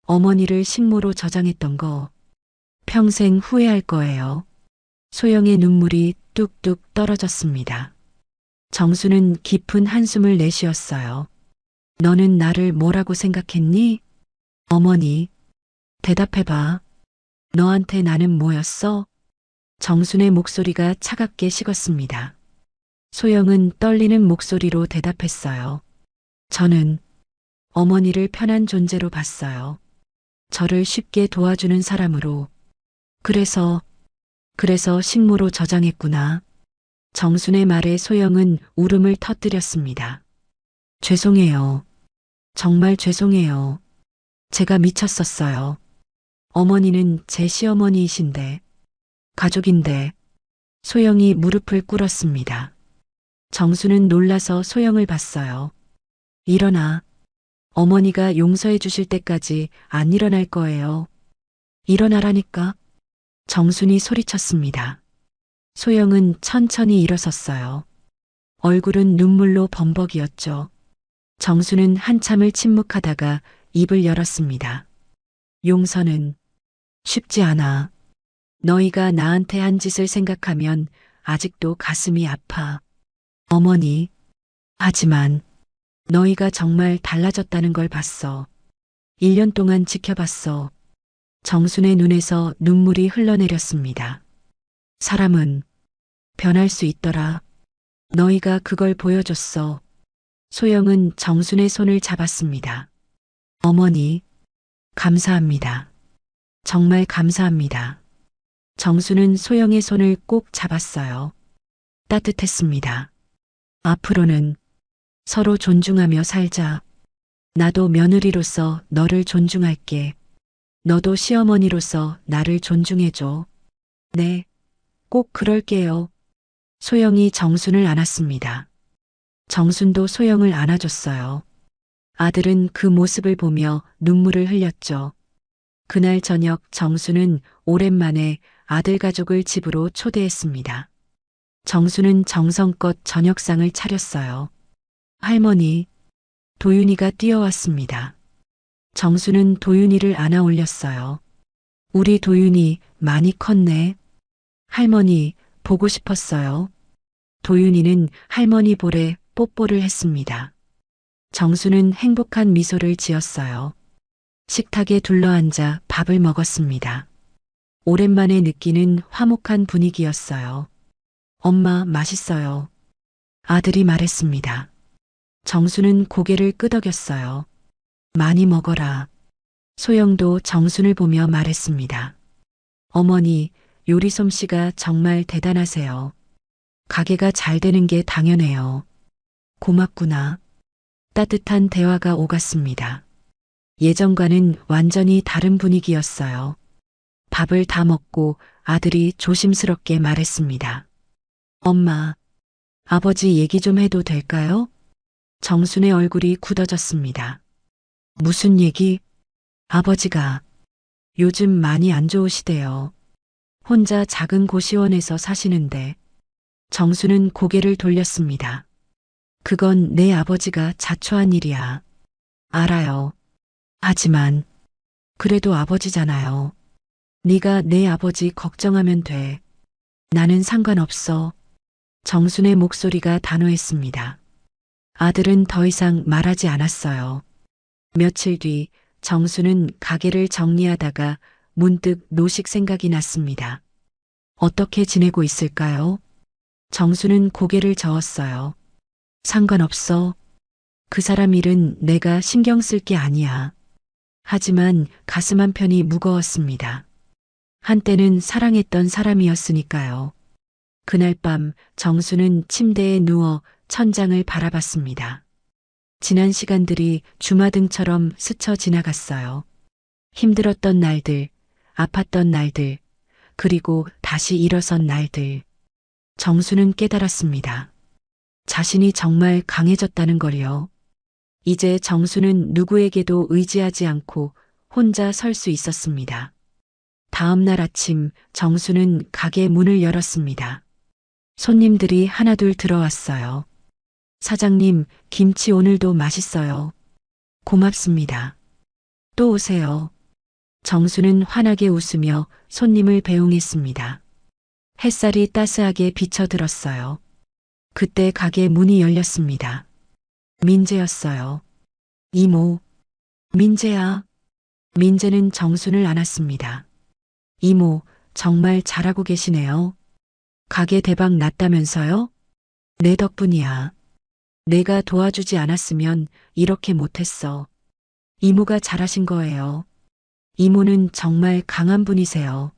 어머니를 식모로 저장했던 거 평생 후회할 거예요. 소영의 눈물이 뚝뚝 떨어졌습니다. 정수는 깊은 한숨을 내쉬었어요. 너는 나를 뭐라고 생각했니? 어머니, 대답해봐. 너한테 나는 뭐였어? 정순의 목소리가 차갑게 식었습니다. 소영은 떨리는 목소리로 대답했어요. 저는 어머니를 편한 존재로 봤어요. 저를 쉽게 도와주는 사람으로. 그래서 식모로 저장했구나. 정순의 말에 소영은 울음을 터뜨렸습니다. 죄송해요. 정말 죄송해요. 제가 미쳤었어요. 어머니는 제 시어머니이신데, 가족인데. 소영이 무릎을 꿇었습니다. 정수는 놀라서 소영을 봤어요. 일어나. 어머니가 용서해 주실 때까지 안 일어날 거예요. 일어나라니까. 정순이 소리쳤습니다. 소영은 천천히 일어섰어요. 얼굴은 눈물로 범벅이었죠. 정수는 한참을 침묵하다가 입을 열었습니다. 용서는 쉽지 않아. 너희가 나한테 한 짓을 생각하면 아직도 가슴이 아파. 어머니, 하지만 너희가 정말 달라졌다는 걸 봤어. 1년 동안 지켜봤어. 정순의 눈에서 눈물이 흘러내렸습니다. 사람은 변할 수 있더라. 너희가 그걸 보여줬어. 소영은 정순의 손을 잡았습니다. 어머니, 감사합니다. 정말 감사합니다. 정수는 소영의 손을 꼭 잡았어요. 따뜻했습니다. 앞으로는 서로 존중하며 살자. 나도 며느리로서 너를 존중할게. 너도 시어머니로서 나를 존중해줘. 네, 꼭 그럴게요. 소영이 정순을 안았습니다. 정순도 소영을 안아줬어요. 아들은 그 모습을 보며 눈물을 흘렸죠. 그날 저녁 정수는 오랜만에 아들 가족을 집으로 초대했습니다. 정수는 정성껏 저녁상을 차렸어요. 할머니, 도윤이가 뛰어왔습니다. 정수는 도윤이를 안아 올렸어요. 우리 도윤이 많이 컸네. 할머니, 보고 싶었어요. 도윤이는 할머니 볼에 뽀뽀를 했습니다. 정수는 행복한 미소를 지었어요. 식탁에 둘러앉아 밥을 먹었습니다. 오랜만에 느끼는 화목한 분위기였어요. 엄마, 맛있어요. 아들이 말했습니다. 정수는 고개를 끄덕였어요. 많이 먹어라. 소영도 정순을 보며 말했습니다. 어머니, 요리 솜씨가 정말 대단하세요. 가게가 잘 되는 게 당연해요. 고맙구나. 따뜻한 대화가 오갔습니다. 예전과는 완전히 다른 분위기였어요. 밥을 다 먹고 아들이 조심스럽게 말했습니다. 엄마, 아버지 얘기 좀 해도 될까요? 정순의 얼굴이 굳어졌습니다. 무슨 얘기? 아버지가 요즘 많이 안 좋으시대요. 혼자 작은 고시원에서 사시는데. 정수는 고개를 돌렸습니다. 그건 내 아버지가 자초한 일이야. 알아요. 하지만 그래도 아버지잖아요. 네가 내 아버지 걱정하면 돼. 나는 상관없어. 정순의 목소리가 단호했습니다. 아들은 더 이상 말하지 않았어요. 며칠 뒤 정수는 가게를 정리하다가 문득 노식 생각이 났습니다. 어떻게 지내고 있을까요? 정수는 고개를 저었어요. 상관없어. 그 사람 일은 내가 신경 쓸 게 아니야. 하지만 가슴 한편이 무거웠습니다. 한때는 사랑했던 사람이었으니까요. 그날 밤 정수는 침대에 누워 천장을 바라봤습니다. 지난 시간들이 주마등처럼 스쳐 지나갔어요. 힘들었던 날들, 아팠던 날들, 그리고 다시 일어선 날들. 정수는 깨달았습니다. 자신이 정말 강해졌다는 걸요. 이제 정수는 누구에게도 의지하지 않고 혼자 설 수 있었습니다. 다음 날 아침 정수는 가게 문을 열었습니다. 손님들이 하나둘 들어왔어요. 사장님, 김치 오늘도 맛있어요. 고맙습니다. 또 오세요. 정수는 환하게 웃으며 손님을 배웅했습니다. 햇살이 따스하게 비쳐들었어요. 그때 가게 문이 열렸습니다. 민재였어요. 이모. 민재야. 민재는 정순을 안았습니다. 이모, 정말 잘하고 계시네요. 가게 대박 났다면서요? 내 덕분이야. 내가 도와주지 않았으면 이렇게 못했어. 이모가 잘하신 거예요. 이모는 정말 강한 분이세요.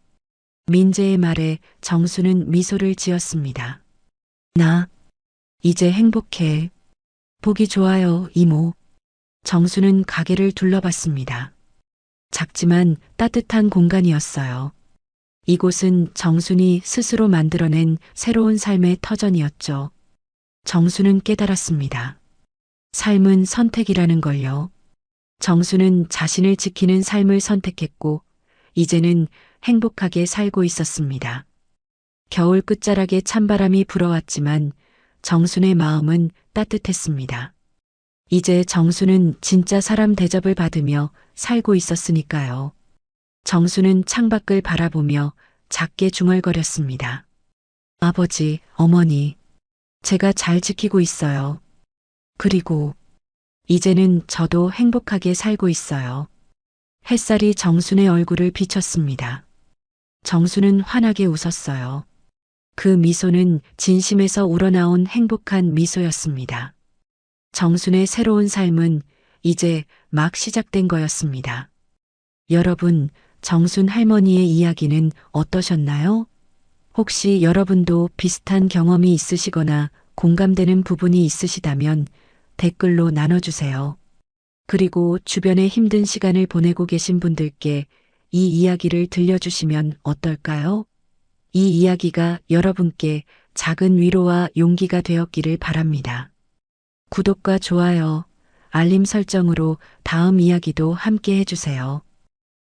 민재의 말에 정수는 미소를 지었습니다. 나 이제 행복해. 보기 좋아요, 이모. 정수는 가게를 둘러봤습니다. 작지만 따뜻한 공간이었어요. 이곳은 정순이 스스로 만들어낸 새로운 삶의 터전이었죠. 정수는 깨달았습니다. 삶은 선택이라는 걸요. 정수는 자신을 지키는 삶을 선택했고, 이제는 행복하게 살고 있었습니다. 겨울 끝자락에 찬바람이 불어왔지만 정순의 마음은 따뜻했습니다. 이제 정수는 진짜 사람 대접을 받으며 살고 있었으니까요. 정수는 창밖을 바라보며 작게 중얼거렸습니다. 아버지, 어머니, 제가 잘 지키고 있어요. 그리고 이제는 저도 행복하게 살고 있어요. 햇살이 정순의 얼굴을 비췄습니다. 정수는 환하게 웃었어요. 그 미소는 진심에서 우러나온 행복한 미소였습니다. 정순의 새로운 삶은 이제 막 시작된 거였습니다. 여러분, 정순 할머니의 이야기는 어떠셨나요? 혹시 여러분도 비슷한 경험이 있으시거나 공감되는 부분이 있으시다면 댓글로 나눠주세요. 그리고 주변에 힘든 시간을 보내고 계신 분들께 이 이야기를 들려주시면 어떨까요? 이 이야기가 여러분께 작은 위로와 용기가 되었기를 바랍니다. 구독과 좋아요, 알림 설정으로 다음 이야기도 함께 해주세요.